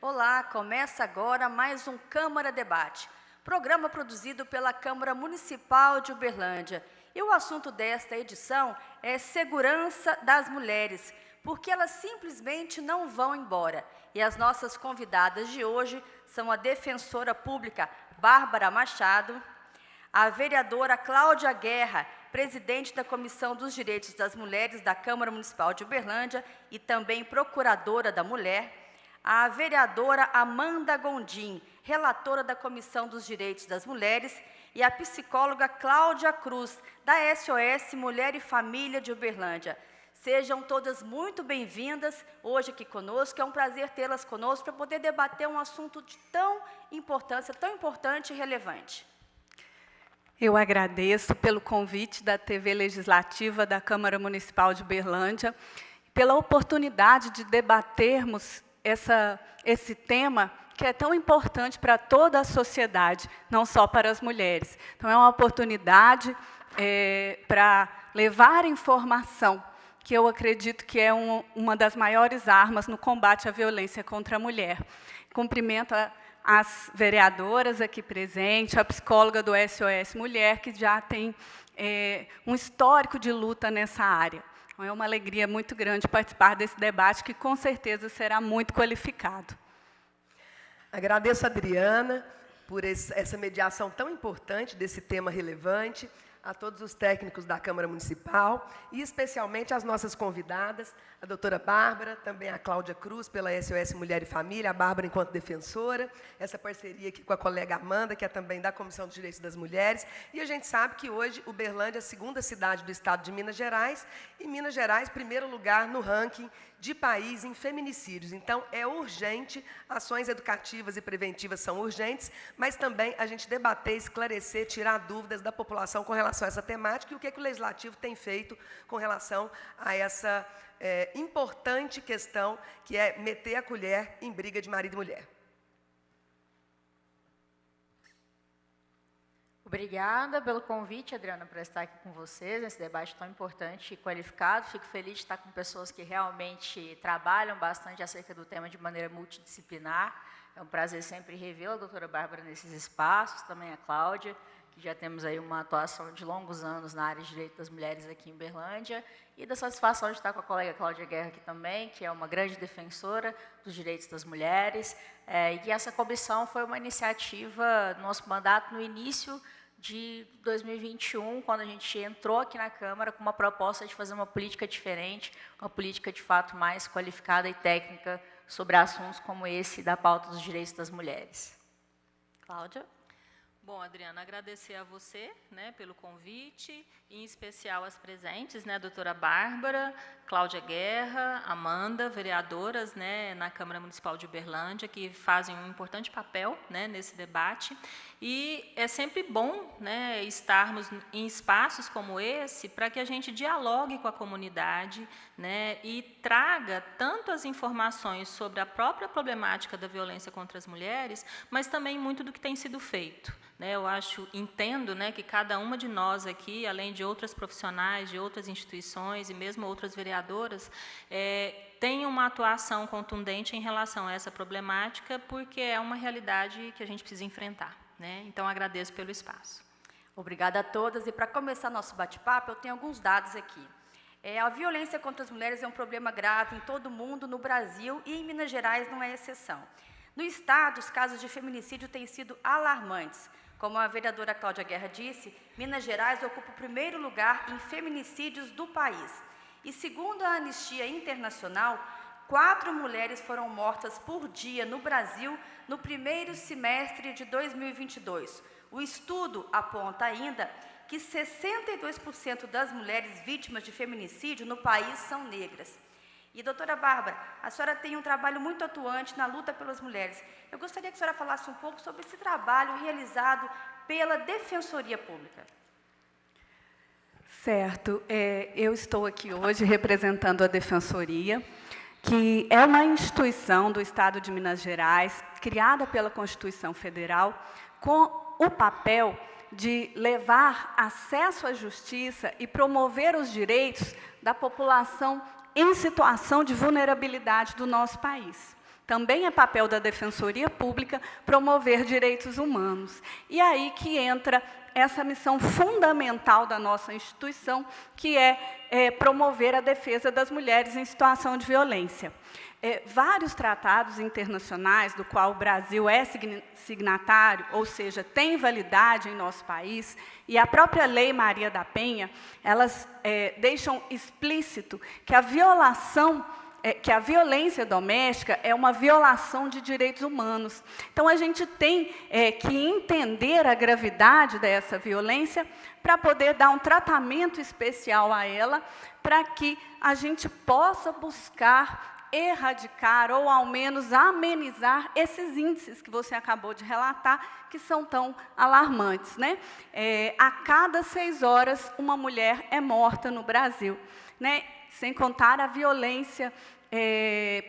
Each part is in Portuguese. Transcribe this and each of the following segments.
Olá, começa agora mais um Câmara Debate, programa produzido pela Câmara Municipal de Uberlândia. E o assunto desta edição é segurança das mulheres, porque elas simplesmente não vão embora. E as nossas convidadas de hoje são a defensora pública Bárbara Machado, a vereadora Cláudia Guerra, presidente da Comissão dos Direitos das Mulheres da Câmara Municipal de Uberlândia e também procuradora da Mulher, a vereadora Amanda Gondim, relatora da Comissão dos Direitos das Mulheres, e a psicóloga Cláudia Cruz, da SOS Mulher e Família de Uberlândia. Sejam todas muito bem-vindas hoje aqui conosco, é um prazer tê-las conosco para poder debater um assunto de tão importância, tão importante e relevante. Eu agradeço pelo convite da TV Legislativa da Câmara Municipal de Uberlândia, pela oportunidade de debatermos esse tema que é tão importante para toda a sociedade, não só para as mulheres. Então, é uma oportunidade para levar informação, que eu acredito que é uma das maiores armas no combate à violência contra a mulher. Cumprimento as vereadoras aqui presentes, a psicóloga do SOS Mulher, que já tem um histórico de luta nessa área. É uma alegria muito grande participar desse debate, que com certeza será muito qualificado. Agradeço a Adriana por essa mediação tão importante desse tema relevante, a todos os técnicos da Câmara Municipal e especialmente as nossas convidadas, a doutora Bárbara, também a Cláudia Cruz, pela SOS Mulher e Família, a Bárbara enquanto defensora, essa parceria aqui com a colega Amanda, que é também da Comissão dos Direitos das Mulheres, e a gente sabe que hoje Uberlândia é a segunda cidade do estado de Minas Gerais, e Minas Gerais, primeiro lugar no ranking de país em feminicídios. Então, é urgente, ações educativas e preventivas são urgentes, mas também a gente debater, esclarecer, tirar dúvidas da população com relação a essa temática e o que o Legislativo tem feito com relação a essa importante questão, que é meter a colher em briga de marido e mulher. Obrigada pelo convite, Adriana, por estar aqui com vocês, nesse debate tão importante e qualificado. Fico feliz de estar com pessoas que realmente trabalham bastante acerca do tema de maneira multidisciplinar. É um prazer sempre revê-la, a doutora Bárbara, nesses espaços, também a Cláudia, que já temos aí uma atuação de longos anos na área de direito das mulheres aqui em Uberlândia, e da satisfação de estar com a colega Cláudia Guerra aqui também, que é uma grande defensora dos direitos das mulheres, e essa comissão foi uma iniciativa do nosso mandato no início de 2021, quando a gente entrou aqui na Câmara com uma proposta de fazer uma política diferente, uma política de fato mais qualificada e técnica sobre assuntos como esse da pauta dos direitos das mulheres. Cláudia? Bom, Adriana, agradecer a você, pelo convite, em especial as presentes, a doutora Bárbara, Cláudia Guerra, Amanda, vereadoras, na Câmara Municipal de Uberlândia, que fazem um importante papel, nesse debate. E é sempre bom, estarmos em espaços como esse para que a gente dialogue com a comunidade, e traga tanto as informações sobre a própria problemática da violência contra as mulheres, mas também muito do que tem sido feito. Eu entendo que cada uma de nós aqui, além de outras profissionais, de outras instituições e mesmo outras vereadoras, tem uma atuação contundente em relação a essa problemática, porque é uma realidade que a gente precisa enfrentar. Então, agradeço pelo espaço. Obrigada a todas. E para começar nosso bate-papo, eu tenho alguns dados aqui. A violência contra as mulheres é um problema grave em todo o mundo, no Brasil, e em Minas Gerais não é exceção. No estado, os casos de feminicídio têm sido alarmantes. Como a vereadora Cláudia Guerra disse, Minas Gerais ocupa o primeiro lugar em feminicídios do país. E segundo a Anistia Internacional, 4 mulheres foram mortas por dia no Brasil no primeiro semestre de 2022. O estudo aponta ainda que 62% das mulheres vítimas de feminicídio no país são negras. E, doutora Bárbara, a senhora tem um trabalho muito atuante na luta pelas mulheres. Eu gostaria que a senhora falasse um pouco sobre esse trabalho realizado pela Defensoria Pública. Certo. Eu estou aqui hoje representando a Defensoria, que é uma instituição do Estado de Minas Gerais, criada pela Constituição Federal, com o papel de levar acesso à justiça e promover os direitos da população em situação de vulnerabilidade do nosso país. Também é papel da Defensoria Pública promover direitos humanos. E aí que entra essa missão fundamental da nossa instituição, que é promover a defesa das mulheres em situação de violência. Vários tratados internacionais, do qual o Brasil é signatário, ou seja, tem validade em nosso país, e a própria Lei Maria da Penha, elas deixam explícito que a violência doméstica é uma violação de direitos humanos. Então, a gente tem que entender a gravidade dessa violência para poder dar um tratamento especial a ela, para que a gente possa buscar erradicar ou, ao menos, amenizar esses índices que você acabou de relatar, que são tão alarmantes, né? A cada 6 horas, uma mulher é morta no Brasil, né? Sem contar a violência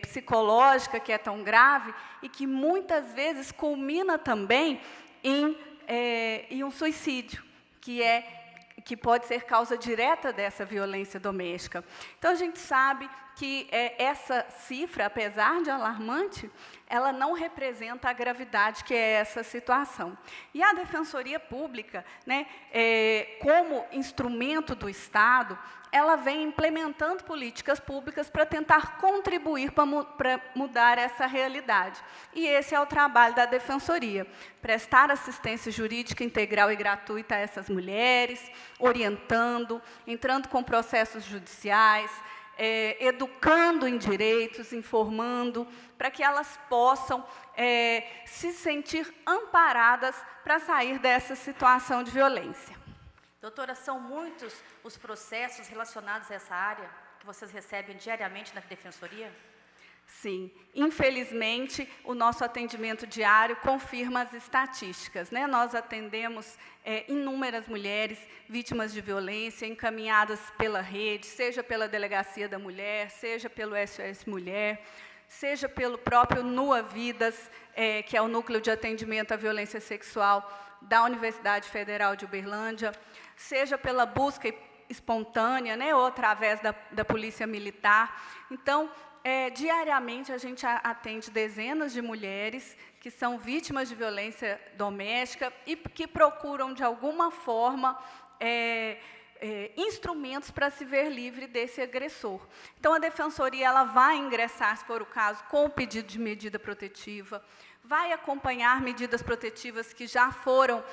psicológica, que é tão grave, e que muitas vezes culmina também em um suicídio, que pode ser causa direta dessa violência doméstica. Então, a gente sabe que essa cifra, apesar de alarmante, ela não representa a gravidade que é essa situação. E a Defensoria Pública, né, como instrumento do Estado, ela vem implementando políticas públicas para tentar contribuir para mudar essa realidade. E esse é o trabalho da Defensoria: prestar assistência jurídica integral e gratuita a essas mulheres, orientando, entrando com processos judiciais, educando em direitos, informando, para que elas possam se sentir amparadas para sair dessa situação de violência. Doutora, são muitos os processos relacionados a essa área que vocês recebem diariamente na Defensoria? Sim, infelizmente, o nosso atendimento diário confirma as estatísticas, né? Nós atendemos inúmeras mulheres vítimas de violência, encaminhadas pela rede, seja pela Delegacia da Mulher, seja pelo SOS Mulher, seja pelo próprio NUA Vidas, que é o Núcleo de Atendimento à Violência Sexual da Universidade Federal de Uberlândia, seja pela busca espontânea, né, ou através da Polícia Militar. Então, diariamente, a gente atende dezenas de mulheres que são vítimas de violência doméstica e que procuram, de alguma forma, instrumentos para se ver livre desse agressor. Então, a Defensoria ela vai ingressar, se for o caso, com o pedido de medida protetiva, vai acompanhar medidas protetivas que já foram,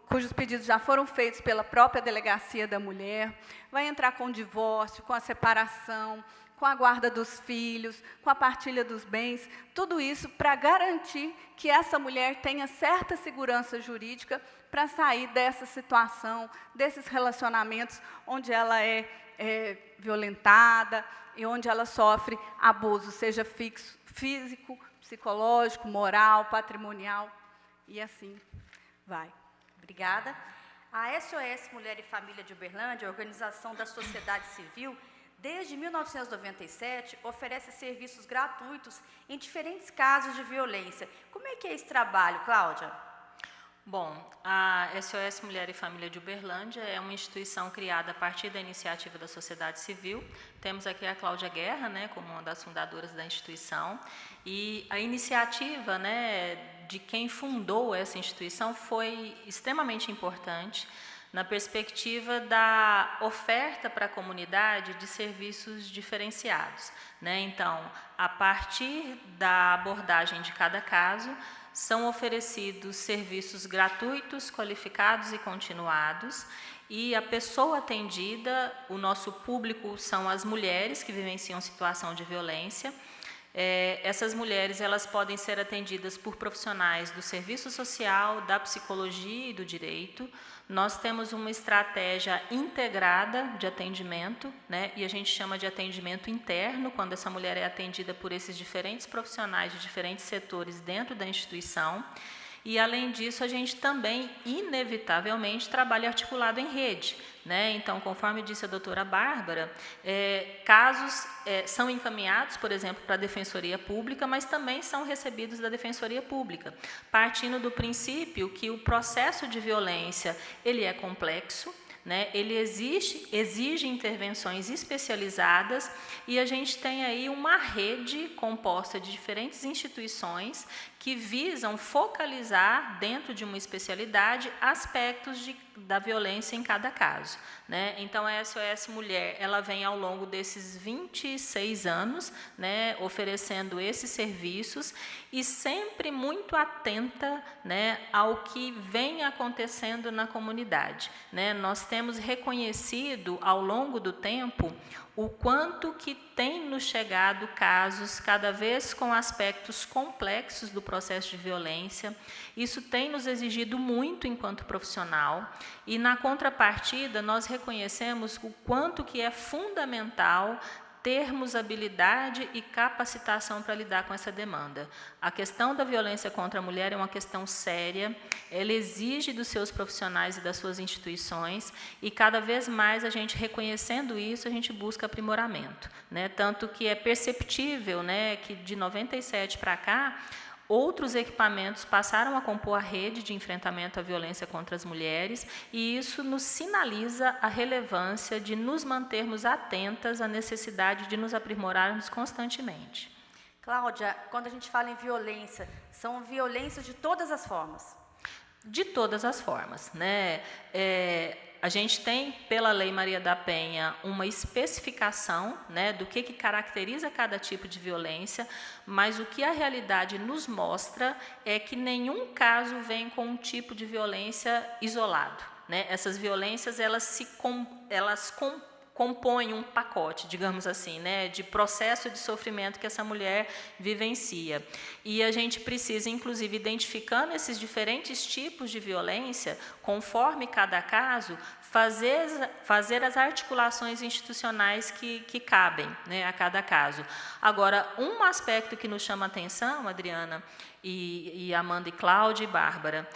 cujos pedidos já foram feitos pela própria Delegacia da Mulher, vai entrar com o divórcio, com a separação, com a guarda dos filhos, com a partilha dos bens, tudo isso para garantir que essa mulher tenha certa segurança jurídica para sair dessa situação, desses relacionamentos onde ela é violentada e onde ela sofre abuso, seja físico, psicológico, moral, patrimonial, e assim vai. Obrigada. A SOS Mulher e Família de Uberlândia, a organização da sociedade civil, desde 1997, oferece serviços gratuitos em diferentes casos de violência. Como é que é esse trabalho, Cláudia? Bom, a SOS Mulher e Família de Uberlândia é uma instituição criada a partir da iniciativa da sociedade civil. Temos aqui a Cláudia Guerra, né, como uma das fundadoras da instituição. E a iniciativa, né, de quem fundou essa instituição foi extremamente importante na perspectiva da oferta para a comunidade de serviços diferenciados, né? Então, a partir da abordagem de cada caso, são oferecidos serviços gratuitos, qualificados e continuados, e a pessoa atendida, o nosso público são as mulheres que vivenciam situação de violência. Essas mulheres elas podem ser atendidas por profissionais do serviço social, da psicologia e do direito. Nós temos uma estratégia integrada de atendimento, né, e a gente chama de atendimento interno, quando essa mulher é atendida por esses diferentes profissionais de diferentes setores dentro da instituição. E, além disso, a gente também, inevitavelmente, trabalha articulado em rede, né? Então, conforme disse a doutora Bárbara, casos são encaminhados, por exemplo, para a Defensoria Pública, mas também são recebidos da Defensoria Pública, partindo do princípio que o processo de violência ele é complexo, né? Ele exige intervenções especializadas e a gente tem aí uma rede composta de diferentes instituições que visam focalizar dentro de uma especialidade aspectos da violência em cada caso, né? Então, a SOS Mulher, ela vem ao longo desses 26 anos, né, oferecendo esses serviços e sempre muito atenta, né, ao que vem acontecendo na comunidade, né? Nós temos reconhecido ao longo do tempo o quanto que tem nos chegado casos cada vez com aspectos complexos do processo de violência. Isso tem nos exigido muito enquanto profissional e, na contrapartida, nós reconhecemos o quanto que é fundamental termos habilidade e capacitação para lidar com essa demanda. A questão da violência contra a mulher é uma questão séria, ela exige dos seus profissionais e das suas instituições, e cada vez mais a gente reconhecendo isso, a gente busca aprimoramento, né? Tanto que é perceptível, né, que de 97 para cá, outros equipamentos passaram a compor a rede de enfrentamento à violência contra as mulheres e isso nos sinaliza a relevância de nos mantermos atentas à necessidade de nos aprimorarmos constantemente. Cláudia, quando a gente fala em violência, são violências de todas as formas? De todas as formas, né? A gente tem, pela Lei Maria da Penha, uma especificação, né, do que caracteriza cada tipo de violência, mas o que a realidade nos mostra é que nenhum caso vem com um tipo de violência isolado, né? Essas violências, elas compõem um pacote, digamos assim, né, de processo de sofrimento que essa mulher vivencia. E a gente precisa, inclusive, identificando esses diferentes tipos de violência, conforme cada caso, fazer as articulações institucionais que cabem, né, a cada caso. Agora, um aspecto que nos chama a atenção, Adriana, e Amanda, e Cláudia e Bárbara,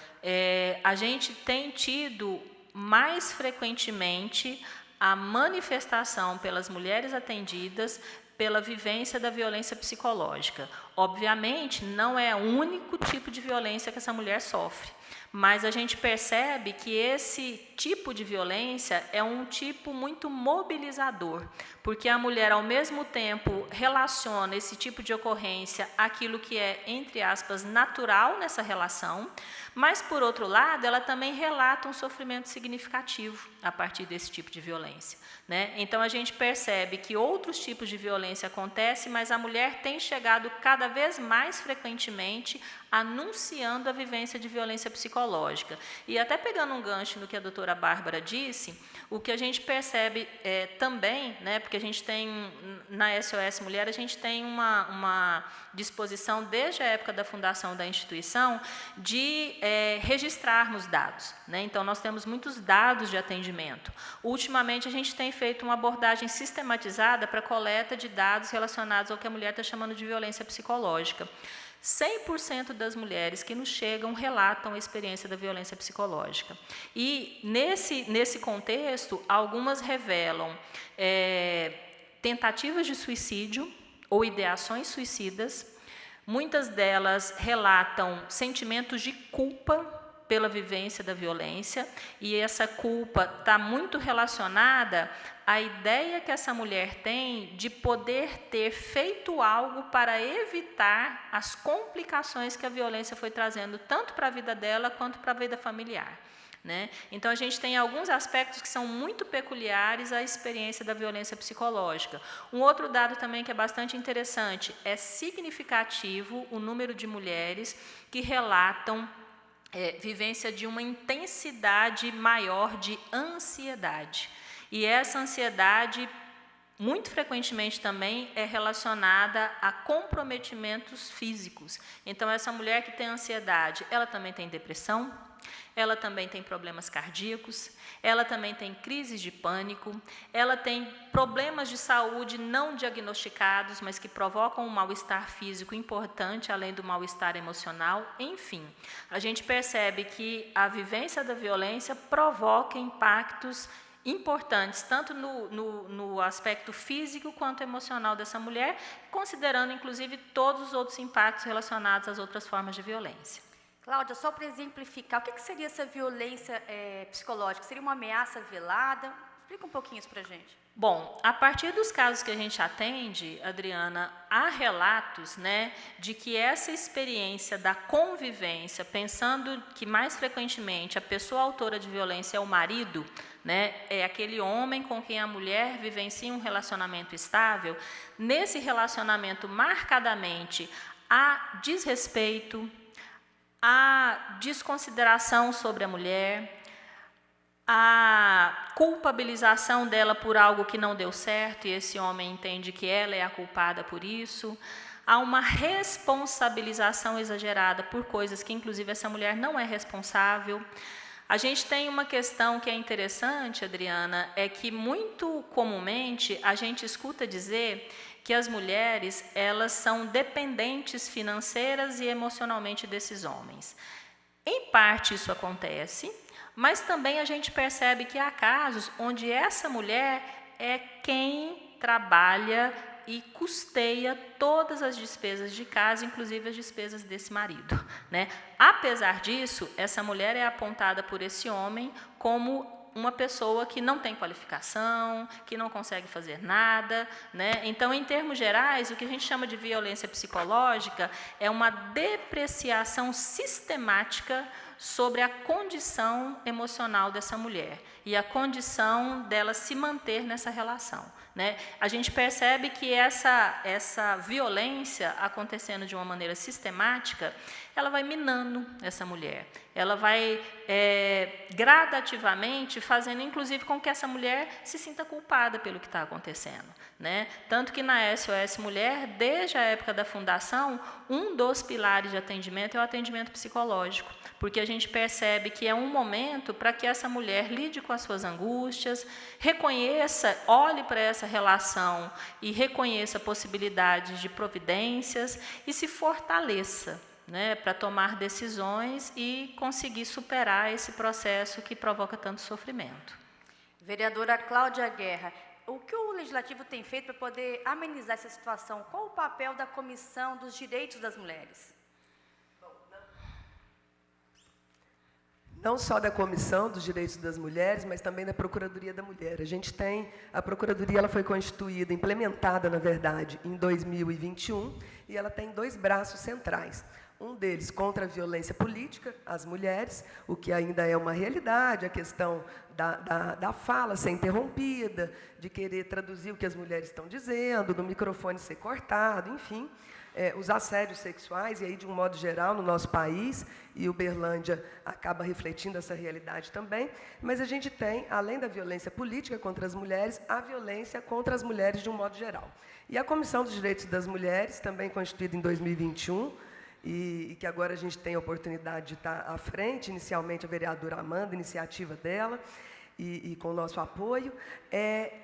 a gente tem tido mais frequentemente a manifestação pelas mulheres atendidas pela vivência da violência psicológica. Obviamente, não é o único tipo de violência que essa mulher sofre, mas a gente percebe que esse tipo de violência é um tipo muito mobilizador, porque a mulher, ao mesmo tempo, relaciona esse tipo de ocorrência àquilo que é, entre aspas, natural nessa relação, mas, por outro lado, ela também relata um sofrimento significativo a partir desse tipo de violência, né? Então, a gente percebe que outros tipos de violência acontecem, mas a mulher tem chegado cada vez mais frequentemente anunciando a vivência de violência psicológica. E até pegando um gancho no que a doutora Bárbara disse, o que a gente percebe também, né, porque a gente tem, na SOS Mulher, a gente tem uma disposição, desde a época da fundação da instituição, de registrarmos dados, né? Então, nós temos muitos dados de atendimento. Ultimamente, a gente tem feito uma abordagem sistematizada para a coleta de dados relacionados ao que a mulher está chamando de violência psicológica. 100% das mulheres que nos chegam relatam a experiência da violência psicológica. E, nesse contexto, algumas revelam tentativas de suicídio ou ideações suicidas. Muitas delas relatam sentimentos de culpa pela vivência da violência, e essa culpa está muito relacionada à ideia que essa mulher tem de poder ter feito algo para evitar as complicações que a violência foi trazendo, tanto para a vida dela quanto para a vida familiar, né? Então, a gente tem alguns aspectos que são muito peculiares à experiência da violência psicológica. Um outro dado também que é bastante interessante, é significativo o número de mulheres que relatam vivência de uma intensidade maior de ansiedade. E essa ansiedade muito frequentemente também é relacionada a comprometimentos físicos. Então, essa mulher que tem ansiedade, ela também tem depressão, ela também tem problemas cardíacos, ela também tem crises de pânico, ela tem problemas de saúde não diagnosticados, mas que provocam um mal-estar físico importante, além do mal-estar emocional. Enfim, a gente percebe que a vivência da violência provoca impactos importantes, tanto no aspecto físico quanto emocional dessa mulher, considerando, inclusive, todos os outros impactos relacionados às outras formas de violência. Cláudia, só para exemplificar, o que seria essa violência psicológica? Seria uma ameaça velada? Explica um pouquinho isso para a gente. Bom, a partir dos casos que a gente atende, Adriana, há relatos, né, de que essa experiência da convivência, pensando que mais frequentemente a pessoa autora de violência é o marido, né, é aquele homem com quem a mulher vivencia um relacionamento estável, nesse relacionamento marcadamente há desrespeito, há desconsideração sobre a mulher, a culpabilização dela por algo que não deu certo, e esse homem entende que ela é a culpada por isso. Há uma responsabilização exagerada por coisas que, inclusive, essa mulher não é responsável. A gente tem uma questão que é interessante, Adriana, é que muito comumente a gente escuta dizer que as mulheres, elas são dependentes financeiras e emocionalmente desses homens. Em parte isso acontece, mas também a gente percebe que há casos onde essa mulher é quem trabalha e custeia todas as despesas de casa, inclusive as despesas desse marido, né? Apesar disso, essa mulher é apontada por esse homem como uma pessoa que não tem qualificação, que não consegue fazer nada, né? Então, em termos gerais, o que a gente chama de violência psicológica é uma depreciação sistemática sobre a condição emocional dessa mulher e a condição dela se manter nessa relação, né? A gente percebe que essa violência acontecendo de uma maneira sistemática, ela vai minando essa mulher, ela vai gradativamente fazendo, inclusive, com que essa mulher se sinta culpada pelo que está acontecendo, né? Tanto que na SOS Mulher, desde a época da fundação, um dos pilares de atendimento é o atendimento psicológico, porque a gente percebe que é um momento para que essa mulher lide com as suas angústias, reconheça, olhe para essa relação e reconheça possibilidades de providências e se fortaleça, né, para tomar decisões e conseguir superar esse processo que provoca tanto sofrimento. Vereadora Cláudia Guerra, o que o Legislativo tem feito para poder amenizar essa situação? Qual o papel da Comissão dos Direitos das Mulheres? Não só da Comissão dos Direitos das Mulheres, mas também da Procuradoria da Mulher. A gente tem, a Procuradoria ela foi constituída, implementada, na verdade, em 2021, e ela tem 2 braços centrais. Um deles contra a violência política às mulheres, o que ainda é uma realidade, a questão da fala ser interrompida, de querer traduzir o que as mulheres estão dizendo, do microfone ser cortado, enfim, os assédios sexuais, e aí, de um modo geral, no nosso país, e Uberlândia acaba refletindo essa realidade também, mas a gente tem, além da violência política contra as mulheres, a violência contra as mulheres de um modo geral. E a Comissão dos Direitos das Mulheres, também constituída em 2021, e que agora a gente tem a oportunidade de estar à frente, inicialmente a vereadora Amanda, iniciativa dela, e com o nosso apoio,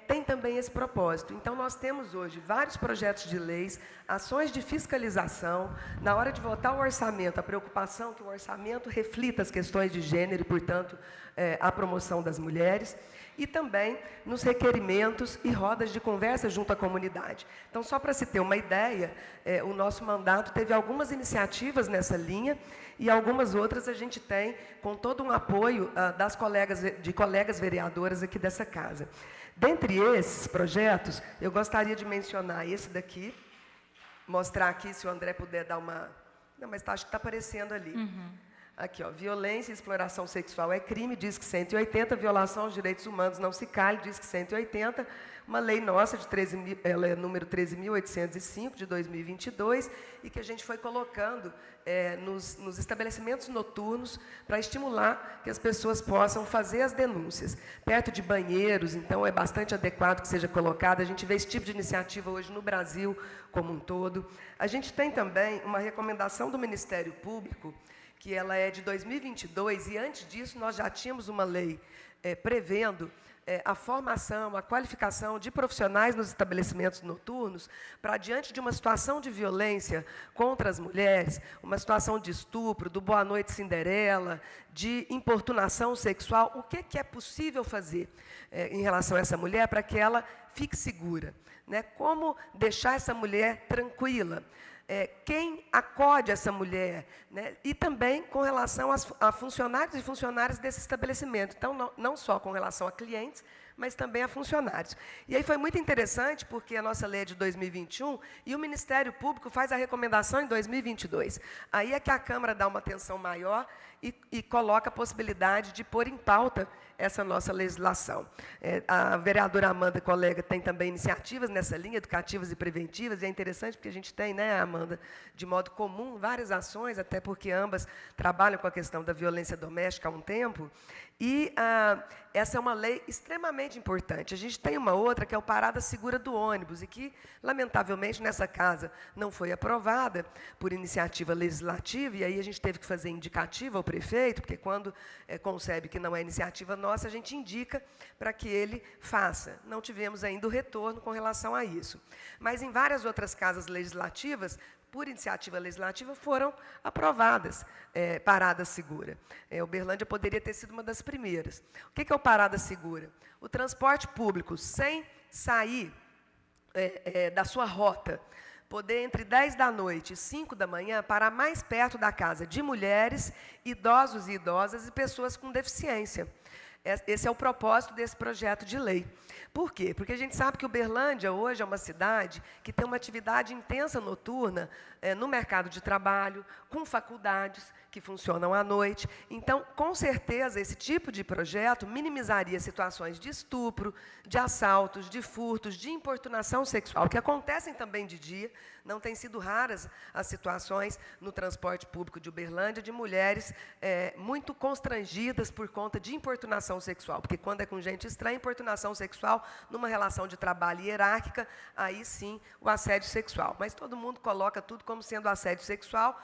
tem também esse propósito. Então, nós temos hoje vários projetos de leis, ações de fiscalização, na hora de votar o orçamento, a preocupação que o orçamento reflita as questões de gênero e, portanto, a promoção das mulheres, e também nos requerimentos e rodas de conversa junto à comunidade. Então, só para se ter uma ideia, o nosso mandato teve algumas iniciativas nessa linha, e algumas outras a gente tem com todo um apoio de colegas vereadoras aqui dessa casa. Dentre esses projetos, eu gostaria de mencionar esse daqui, mostrar aqui, se o André puder dar uma... Não, mas acho que está aparecendo ali. Aqui, ó, violência e exploração sexual é crime, diz que 180, violação aos direitos humanos não se cale, diz que 180, uma lei nossa, ela é número 13.805, de 2022, e que a gente foi colocando nos estabelecimentos noturnos para estimular que as pessoas possam fazer as denúncias. Perto de banheiros, então, é bastante adequado que seja colocada. A gente vê esse tipo de iniciativa hoje no Brasil como um todo. A gente tem também uma recomendação do Ministério Público, que ela é de 2022, e antes disso nós já tínhamos uma lei prevendo a formação, a qualificação de profissionais nos estabelecimentos noturnos para, diante de uma situação de violência contra as mulheres, uma situação de estupro, do Boa Noite Cinderela, de importunação sexual, o que é possível fazer em relação a essa mulher para que ela fique segura, né? Como deixar essa mulher tranquila? Quem acode essa mulher, né? E também com relação a funcionários e funcionárias desse estabelecimento. Então, não só com relação a clientes, mas também a funcionários. E aí foi muito interessante, porque a nossa lei é de 2021 e o Ministério Público faz a recomendação em 2022. Aí é que a Câmara dá uma atenção maior e coloca a possibilidade de pôr em pauta essa nossa legislação. A vereadora Amanda, colega, tem também iniciativas nessa linha, educativas e preventivas, e é interessante porque a gente tem, né, Amanda, de modo comum, várias ações, até porque ambas trabalham com a questão da violência doméstica há um tempo, e essa é uma lei extremamente importante. A gente tem uma outra, que é o Parada Segura do Ônibus, e que, lamentavelmente, nessa casa não foi aprovada por iniciativa legislativa, e aí a gente teve que fazer indicativa ao prefeito, porque quando concebe que não é iniciativa nossa, a gente indica para que ele faça. Não tivemos ainda o retorno com relação a isso. Mas em várias outras casas legislativas, por iniciativa legislativa, foram aprovadas Parada Segura. Uberlândia poderia ter sido uma das primeiras. O que é o Parada Segura? O transporte público, sem sair da sua rota, poder, entre 10 da noite e 5 da manhã, parar mais perto da casa de mulheres, idosos e idosas e pessoas com deficiência. Esse é o propósito desse projeto de lei. Por quê? Porque a gente sabe que Uberlândia hoje é uma cidade que tem uma atividade intensa noturna no mercado de trabalho, com faculdades que funcionam à noite. Então, com certeza, esse tipo de projeto minimizaria situações de estupro, de assaltos, de furtos, de importunação sexual, que acontecem também de dia. Não têm sido raras as situações no transporte público de Uberlândia de mulheres muito constrangidas por conta de importunação sexual, porque quando é com gente estranha, importunação sexual, numa relação de trabalho hierárquica, aí sim o assédio sexual. Mas todo mundo coloca tudo como sendo assédio sexual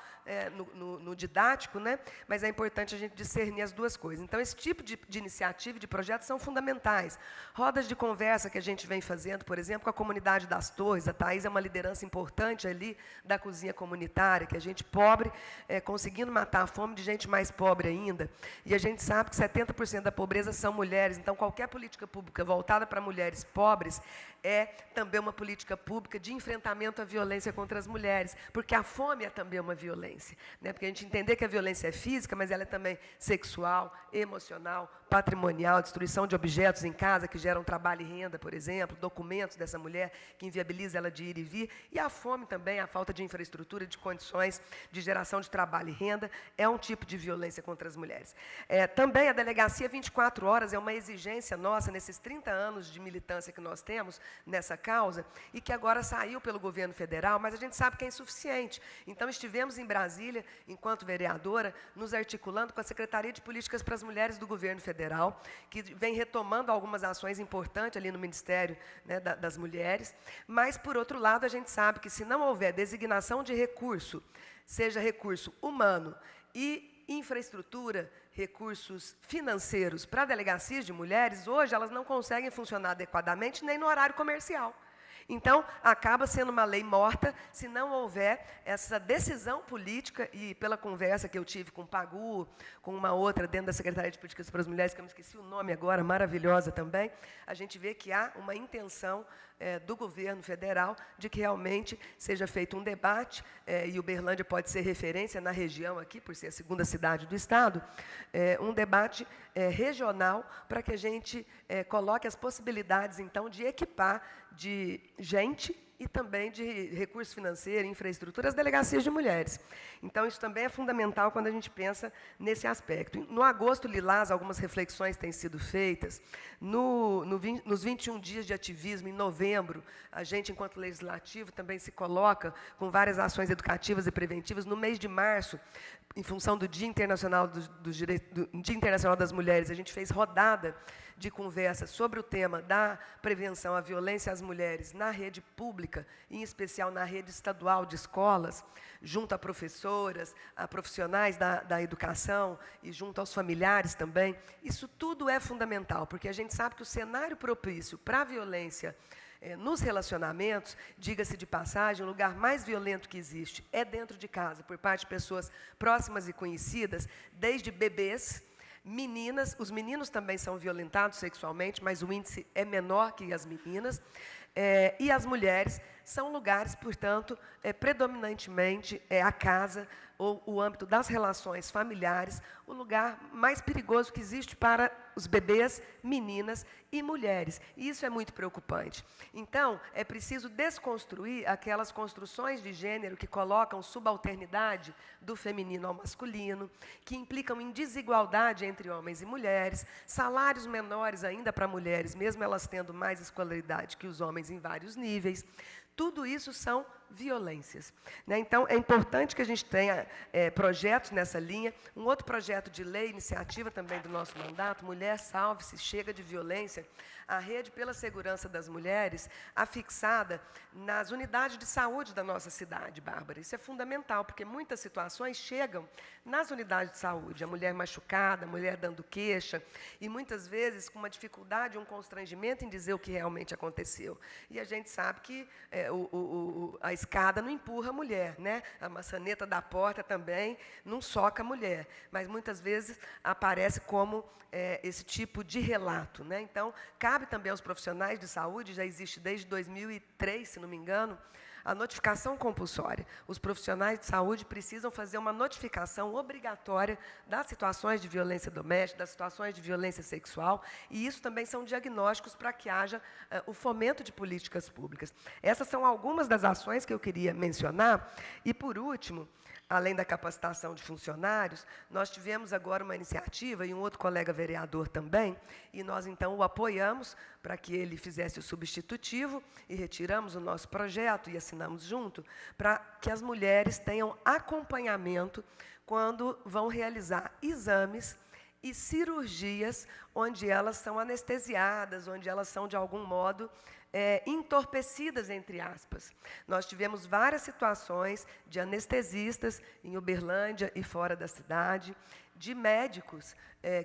no didático, né? Mas é importante a gente discernir as duas coisas. Então, esse tipo de iniciativa e de projetos são fundamentais. Rodas de conversa que a gente vem fazendo, por exemplo, com a comunidade das Torres. A Thaís é uma liderança importante ali da cozinha comunitária, que a gente pobre, conseguindo matar a fome de gente mais pobre ainda. E a gente sabe que 70% da pobreza são mulheres. Então, qualquer política pública voltada para mulheres pobres é também uma política pública de enfrentamento à violência contra as mulheres, porque a fome é também uma violência, né? Porque a gente entender que a violência é física, mas ela é também sexual, emocional, patrimonial, destruição de objetos em casa que geram trabalho e renda, por exemplo, documentos dessa mulher que inviabiliza ela de ir e vir, e a fome também, a falta de infraestrutura, de condições de geração de trabalho e renda, é um tipo de violência contra as mulheres. Também a delegacia 24 horas é uma exigência nossa, nesses 30 anos de militância que nós temos nessa causa, e que agora saiu pelo governo federal, mas a gente sabe que é insuficiente. Então, estivemos em Brasília, enquanto vereadora, nos articulando com a Secretaria de Políticas para as Mulheres do governo federal, que vem retomando algumas ações importantes ali no Ministério, né, das Mulheres, mas, por outro lado, a gente sabe que se não houver designação de recurso, seja recurso humano e infraestrutura, recursos financeiros para delegacias de mulheres, hoje elas não conseguem funcionar adequadamente nem no horário comercial. Então, acaba sendo uma lei morta se não houver essa decisão política, e pela conversa que eu tive com o Pagu, com uma outra dentro da Secretaria de Políticas para as Mulheres, que eu me esqueci o nome agora, maravilhosa também, a gente vê que há uma intenção do governo federal de que realmente seja feito um debate, e Uberlândia pode ser referência na região aqui, por ser a segunda cidade do estado, um debate regional para que a gente coloque as possibilidades, então, de equipar de gente e também de recurso financeiro, infraestrutura, as delegacias de mulheres. Então, isso também é fundamental quando a gente pensa nesse aspecto. No Agosto Lilás, algumas reflexões têm sido feitas. Nos 21 dias de ativismo, em novembro, a gente, enquanto legislativo, também se coloca com várias ações educativas e preventivas. No mês de março, em função do Dia Internacional, Dia Internacional das Mulheres, a gente fez rodada de conversa sobre o tema da prevenção à violência às mulheres na rede pública, em especial na rede estadual de escolas, junto a professoras, a profissionais da educação e junto aos familiares também. Isso tudo é fundamental, porque a gente sabe que o cenário propício para a violência nos relacionamentos, diga-se de passagem, o lugar mais violento que existe é dentro de casa, por parte de pessoas próximas e conhecidas, desde bebês, meninas, os meninos também são violentados sexualmente, mas o índice é menor que as meninas, e as mulheres são lugares, portanto, predominantemente a casa ou o âmbito das relações familiares, o lugar mais perigoso que existe para os bebês, meninas e mulheres. E isso é muito preocupante. Então, é preciso desconstruir aquelas construções de gênero que colocam subalternidade do feminino ao masculino, que implicam em desigualdade entre homens e mulheres, salários menores ainda para mulheres, mesmo elas tendo mais escolaridade que os homens em vários níveis. Tudo isso são violências, né? Então, é importante que a gente tenha projetos nessa linha. Um outro projeto de lei, iniciativa também do nosso mandato, Mulher Salve-se, Chega de Violência, a Rede pela Segurança das Mulheres, afixada nas unidades de saúde da nossa cidade, Bárbara. Isso é fundamental, porque muitas situações chegam nas unidades de saúde, a mulher machucada, a mulher dando queixa, e muitas vezes com uma dificuldade, um constrangimento em dizer o que realmente aconteceu. E a gente sabe que a escada não empurra a mulher, né? A maçaneta da porta também não soca a mulher, mas muitas vezes aparece como esse tipo de relato, né? Então, cabe também aos profissionais de saúde, já existe desde 2003, se não me engano, a notificação compulsória. Os profissionais de saúde precisam fazer uma notificação obrigatória das situações de violência doméstica, das situações de violência sexual, e isso também são diagnósticos para que haja o fomento de políticas públicas. Essas são algumas das ações que eu queria mencionar. E, por último, além da capacitação de funcionários, nós tivemos agora uma iniciativa, e um outro colega vereador também, e nós, então, o apoiamos para que ele fizesse o substitutivo, e retiramos o nosso projeto e assinamos junto, para que as mulheres tenham acompanhamento quando vão realizar exames e cirurgias onde elas são anestesiadas, onde elas são, de algum modo, entorpecidas, entre aspas. Nós tivemos várias situações de anestesistas em Uberlândia e fora da cidade, de médicos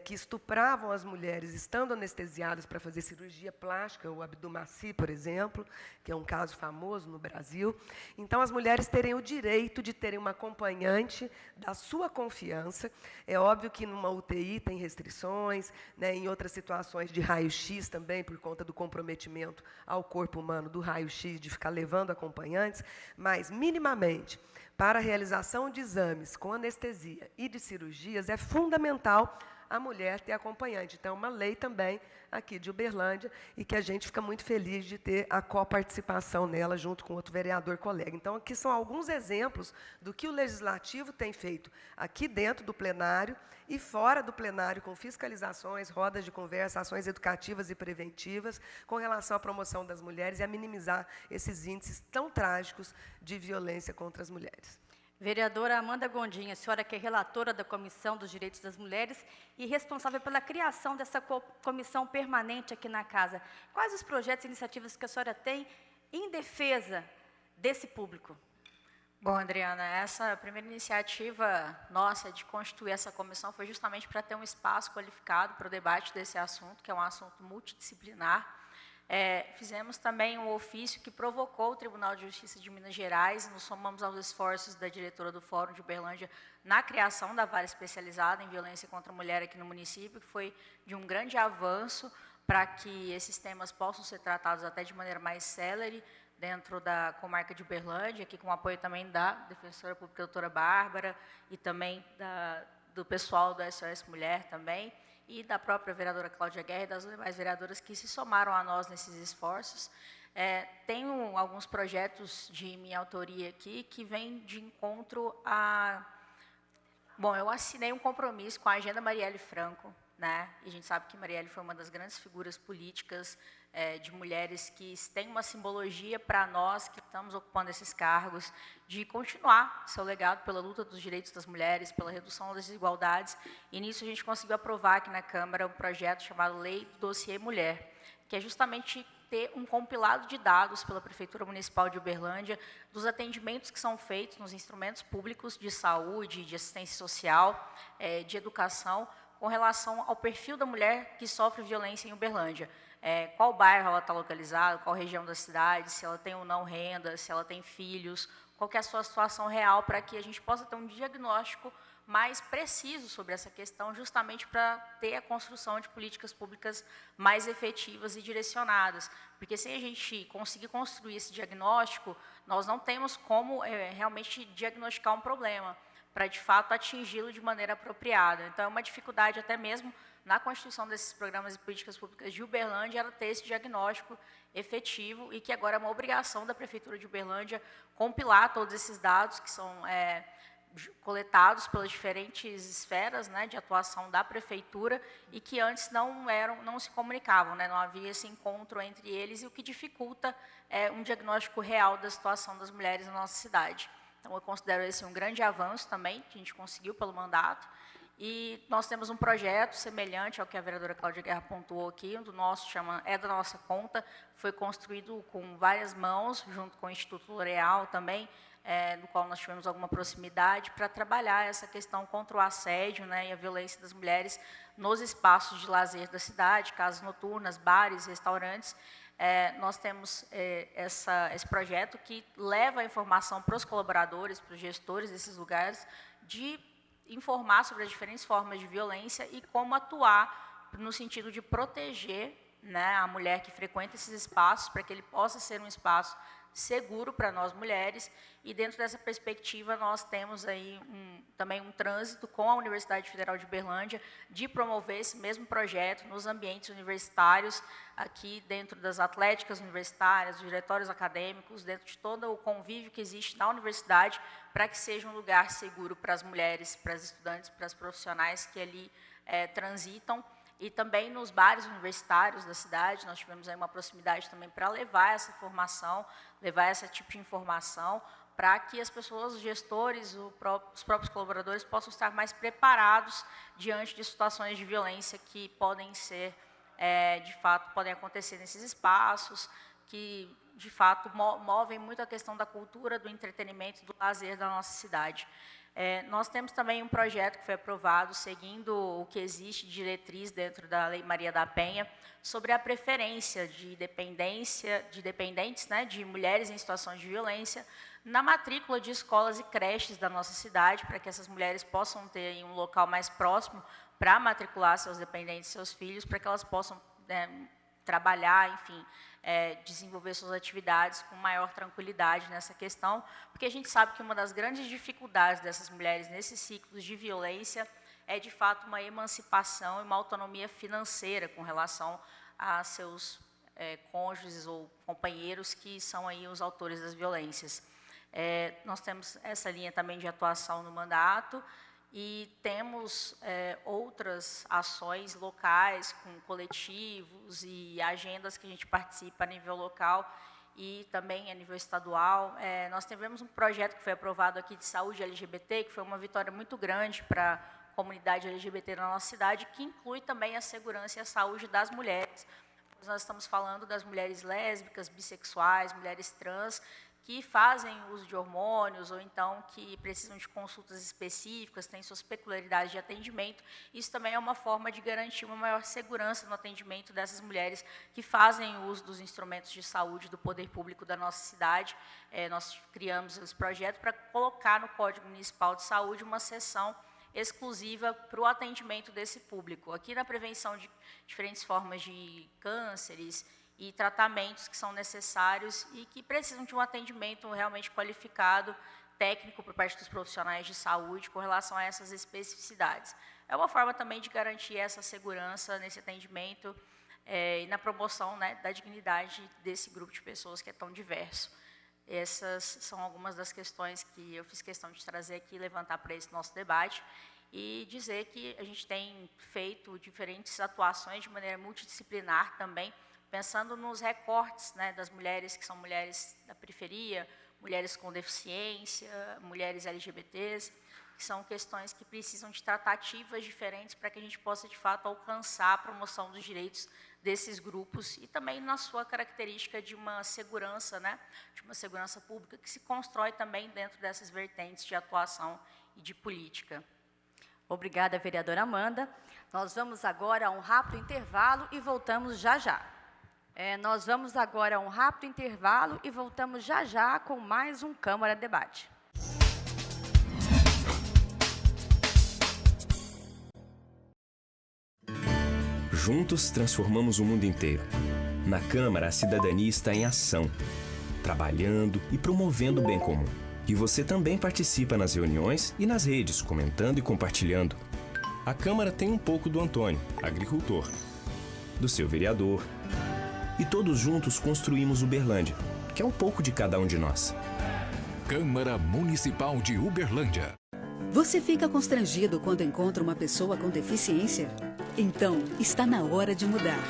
que estupravam as mulheres estando anestesiadas para fazer cirurgia plástica, o abdomaci, por exemplo, que é um caso famoso no Brasil. Então, as mulheres terem o direito de terem uma acompanhante da sua confiança. É óbvio que numa UTI tem restrições, né, em outras situações de raio-x também, por conta do comprometimento ao corpo humano do raio-x, de ficar levando acompanhantes, mas, minimamente, para a realização de exames com anestesia e de cirurgias, é fundamental a mulher ter acompanhante. Então, é uma lei também aqui de Uberlândia e que a gente fica muito feliz de ter a coparticipação nela junto com outro vereador colega. Então, aqui são alguns exemplos do que o Legislativo tem feito aqui dentro do plenário e fora do plenário, com fiscalizações, rodas de conversa, ações educativas e preventivas com relação à promoção das mulheres e a minimizar esses índices tão trágicos de violência contra as mulheres. Vereadora Amanda Gondim, a senhora que é relatora da Comissão dos Direitos das Mulheres e responsável pela criação dessa comissão permanente aqui na casa. Quais os projetos e iniciativas que a senhora tem em defesa desse público? Bom, Adriana, essa primeira iniciativa nossa de constituir essa comissão foi justamente para ter um espaço qualificado para o debate desse assunto, que é um assunto multidisciplinar. Fizemos também um ofício que provocou o Tribunal de Justiça de Minas Gerais, nos somamos aos esforços da diretora do Fórum de Uberlândia na criação da vara especializada em violência contra a mulher aqui no município, que foi de um grande avanço para que esses temas possam ser tratados até de maneira mais célere dentro da comarca de Uberlândia, aqui com o apoio também da defensora pública doutora Bárbara e também do pessoal do SOS Mulher também, e da própria vereadora Cláudia Guerra e das demais vereadoras que se somaram a nós nesses esforços. Tenho alguns projetos de minha autoria aqui que vêm de encontro a... Bom, eu assinei um compromisso com a Agenda Marielle Franco, né? E a gente sabe que Marielle foi uma das grandes figuras políticas de mulheres que têm uma simbologia para nós que estamos ocupando esses cargos, de continuar seu legado pela luta dos direitos das mulheres, pela redução das desigualdades. E nisso a gente conseguiu aprovar aqui na Câmara um projeto chamado Lei do Dossiê Mulher, que é justamente ter um compilado de dados pela Prefeitura Municipal de Uberlândia dos atendimentos que são feitos nos instrumentos públicos de saúde, de assistência social, de educação, com relação ao perfil da mulher que sofre violência em Uberlândia. Qual bairro ela está localizada, qual região da cidade, se ela tem ou não renda, se ela tem filhos, qual que é a sua situação real, para que a gente possa ter um diagnóstico mais preciso sobre essa questão, justamente para ter a construção de políticas públicas mais efetivas e direcionadas. Porque se a gente conseguir construir esse diagnóstico, nós não temos como realmente diagnosticar um problema, para, de fato, atingi-lo de maneira apropriada. Então, é uma dificuldade até mesmo na constituição desses programas e políticas públicas de Uberlândia, era ter esse diagnóstico efetivo e que agora é uma obrigação da Prefeitura de Uberlândia compilar todos esses dados que são coletados pelas diferentes esferas, né, de atuação da Prefeitura e que antes não se comunicavam, né, não havia esse encontro entre eles, e o que dificulta um diagnóstico real da situação das mulheres na nossa cidade. Então, eu considero esse um grande avanço também, que a gente conseguiu pelo mandato. E nós temos um projeto semelhante ao que a vereadora Cláudia Guerra pontuou aqui, do nosso, da nossa conta, foi construído com várias mãos, junto com o Instituto L'Oréal também, do qual nós tivemos alguma proximidade, para trabalhar essa questão contra o assédio, né, e a violência das mulheres nos espaços de lazer da cidade, casas noturnas, bares, restaurantes. Nós temos esse projeto que leva a informação para os colaboradores, para os gestores desses lugares, de informar sobre as diferentes formas de violência e como atuar no sentido de proteger, né, a mulher que frequenta esses espaços, para que ele possa ser um espaço seguro para nós mulheres. E dentro dessa perspectiva nós temos aí também um trânsito com a Universidade Federal de Uberlândia de promover esse mesmo projeto nos ambientes universitários, aqui dentro das atléticas universitárias, dos diretórios acadêmicos, dentro de todo o convívio que existe na universidade, para que seja um lugar seguro para as mulheres, para as estudantes, para as profissionais que ali transitam. E também nos bares universitários da cidade, nós tivemos aí uma proximidade também para levar essa formação, levar esse tipo de informação, para que as pessoas, os gestores, os próprios colaboradores possam estar mais preparados diante de situações de violência que podem ser, de fato, podem acontecer nesses espaços, que, de fato, movem muito a questão da cultura, do entretenimento, do lazer da nossa cidade. Nós temos também um projeto que foi aprovado, seguindo o que existe de diretriz dentro da Lei Maria da Penha, sobre a preferência de dependentes, né, de mulheres em situações de violência, na matrícula de escolas e creches da nossa cidade, para que essas mulheres possam ter aí um local mais próximo para matricular seus dependentes, seus filhos, para que elas possam trabalhar, enfim, desenvolver suas atividades com maior tranquilidade nessa questão, porque a gente sabe que uma das grandes dificuldades dessas mulheres nesses ciclos de violência é, de fato, uma emancipação e uma autonomia financeira com relação a seus cônjuges ou companheiros que são aí os autores das violências. Nós temos essa linha também de atuação no mandato, e temos outras ações locais, com coletivos e agendas que a gente participa a nível local e também a nível estadual. Nós tivemos um projeto que foi aprovado aqui de saúde LGBT, que foi uma vitória muito grande para a comunidade LGBT na nossa cidade, que inclui também a segurança e a saúde das mulheres. Nós estamos falando das mulheres lésbicas, bissexuais, mulheres trans, que fazem uso de hormônios ou então que precisam de consultas específicas, têm suas peculiaridades de atendimento. Isso também é uma forma de garantir uma maior segurança no atendimento dessas mulheres que fazem uso dos instrumentos de saúde do poder público da nossa cidade. Nós criamos esse projeto para colocar no Código Municipal de Saúde uma seção exclusiva para o atendimento desse público. Aqui na prevenção de diferentes formas de cânceres e tratamentos que são necessários e que precisam de um atendimento realmente qualificado, técnico, por parte dos profissionais de saúde, com relação a essas especificidades. É uma forma também de garantir essa segurança nesse atendimento, e na promoção, né, da dignidade desse grupo de pessoas que é tão diverso. Essas são algumas das questões que eu fiz questão de trazer aqui, levantar para esse nosso debate, e dizer que a gente tem feito diferentes atuações de maneira multidisciplinar também, pensando nos recortes, né, das mulheres que são mulheres da periferia, mulheres com deficiência, mulheres LGBTs, que são questões que precisam de tratativas diferentes para que a gente possa, de fato, alcançar a promoção dos direitos desses grupos e também na sua característica de uma segurança, né, de uma segurança pública que se constrói também dentro dessas vertentes de atuação e de política. Obrigada, vereadora Amanda. Nós vamos agora a um rápido intervalo e voltamos já já. Nós vamos agora a um rápido intervalo e voltamos já já com mais um Câmara Debate. Juntos transformamos o mundo inteiro. Na Câmara, a cidadania está em ação, trabalhando e promovendo o bem comum. E você também participa nas reuniões e nas redes, comentando e compartilhando. A Câmara tem um pouco do Antônio, agricultor, do seu vereador. E todos juntos construímos Uberlândia, que é um pouco de cada um de nós. Câmara Municipal de Uberlândia. Você fica constrangido quando encontra uma pessoa com deficiência? Então, está na hora de mudar.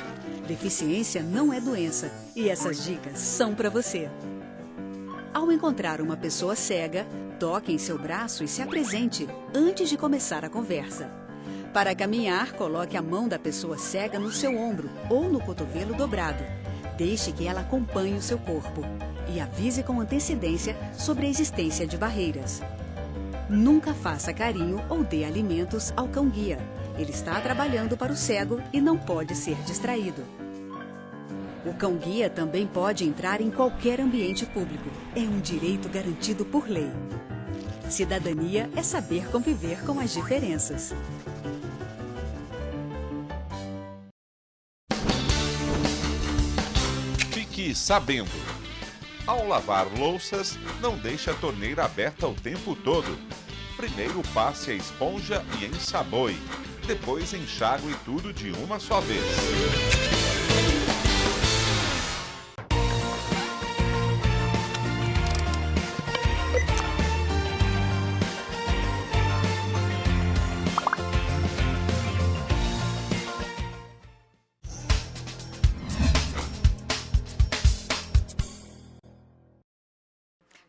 Deficiência não é doença e essas dicas são para você. Ao encontrar uma pessoa cega, toque em seu braço e se apresente antes de começar a conversa. Para caminhar, coloque a mão da pessoa cega no seu ombro ou no cotovelo dobrado. Deixe que ela acompanhe o seu corpo e avise com antecedência sobre a existência de barreiras. Nunca faça carinho ou dê alimentos ao cão-guia. Ele está trabalhando para o cego e não pode ser distraído. O cão-guia também pode entrar em qualquer ambiente público. É um direito garantido por lei. Cidadania é saber conviver com as diferenças. Fique sabendo. Ao lavar louças, não deixe a torneira aberta o tempo todo. Primeiro passe a esponja e ensaboe. Depois enxague tudo de uma só vez.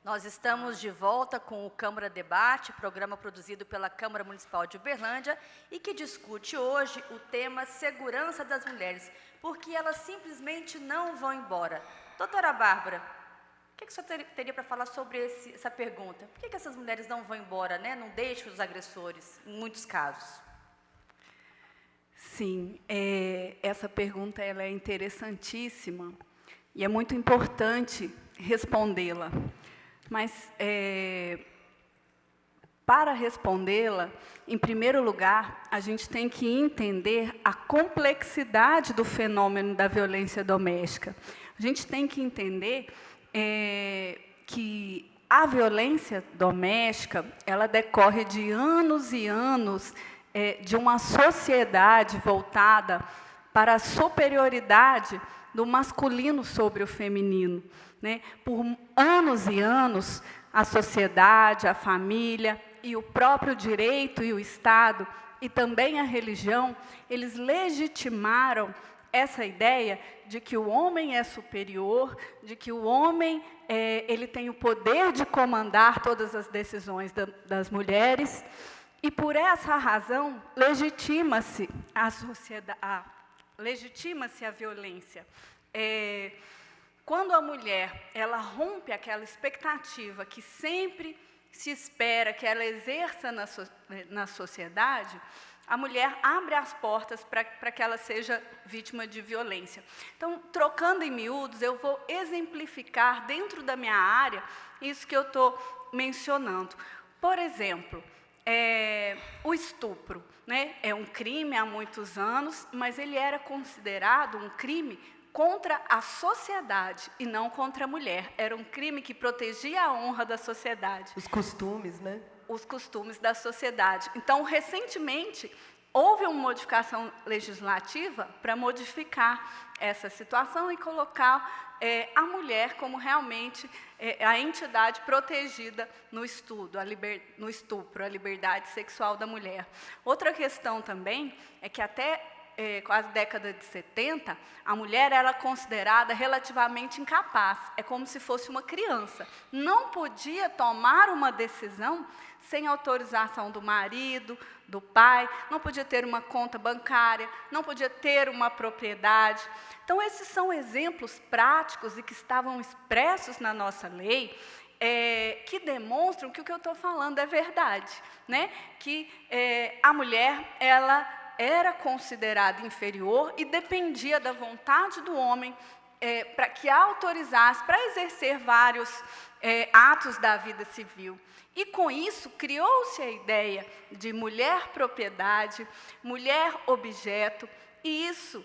Nós estamos de volta com o Câmara Debate, programa produzido pela Câmara Municipal de Uberlândia e que discute hoje o tema segurança das mulheres, porque elas simplesmente não vão embora. Doutora Bárbara, o que o senhor teria para falar sobre essa pergunta? Por que essas mulheres não vão embora, né? Não deixam os agressores, em muitos casos? Sim, essa pergunta ela é interessantíssima e é muito importante respondê-la. Mas, para respondê-la, em primeiro lugar, a gente tem que entender a complexidade do fenômeno da violência doméstica. A gente tem que entender que a violência doméstica ela decorre de anos e anos de uma sociedade voltada para a superioridade do masculino sobre o feminino. Né? Por anos e anos, a sociedade, a família e o próprio direito e o Estado, e também a religião, eles legitimaram essa ideia de que o homem é superior, de que o homem ele tem o poder de comandar todas as decisões das mulheres, e por essa razão legitima-se a violência. Quando a mulher ela rompe aquela expectativa que sempre se espera que ela exerça na sociedade, a mulher abre as portas para que ela seja vítima de violência. Então, trocando em miúdos, eu vou exemplificar dentro da minha área isso que eu estou mencionando. Por exemplo, o estupro, né? É um crime há muitos anos, mas ele era considerado um crime contra a sociedade e não contra a mulher. Era um crime que protegia a honra da sociedade. Os costumes, né? Os costumes da sociedade. Então, recentemente, houve uma modificação legislativa para modificar essa situação e colocar a mulher como realmente a entidade protegida no estupro, a liberdade sexual da mulher. Outra questão também é que até quase década de 70, a mulher era considerada relativamente incapaz, é como se fosse uma criança. Não podia tomar uma decisão sem autorização do marido, do pai, não podia ter uma conta bancária, não podia ter uma propriedade. Então, esses são exemplos práticos e que estavam expressos na nossa lei, que demonstram que o que eu estou falando é verdade, né? Que a mulher, ela era considerada inferior e dependia da vontade do homem para que a autorizasse para exercer vários atos da vida civil. E, com isso, criou-se a ideia de mulher propriedade, mulher objeto, e isso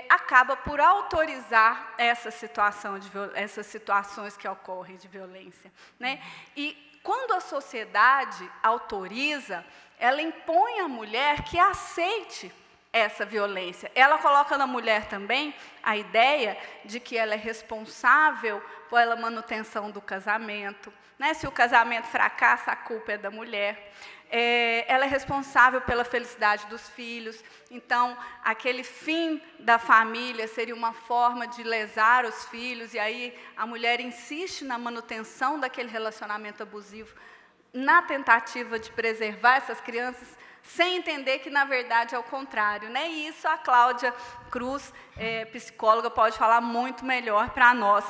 acaba por autorizar essa situação essas situações que ocorrem de violência, né? E, quando a sociedade autoriza, ela impõe à mulher que aceite essa violência. Ela coloca na mulher também a ideia de que ela é responsável pela manutenção do casamento, né? Se o casamento fracassa, a culpa é da mulher. Ela é responsável pela felicidade dos filhos. Então, aquele fim da família seria uma forma de lesar os filhos, e aí a mulher insiste na manutenção daquele relacionamento abusivo, na tentativa de preservar essas crianças, sem entender que, na verdade, é o contrário, né? E isso a Cláudia Cruz, psicóloga, pode falar muito melhor para nós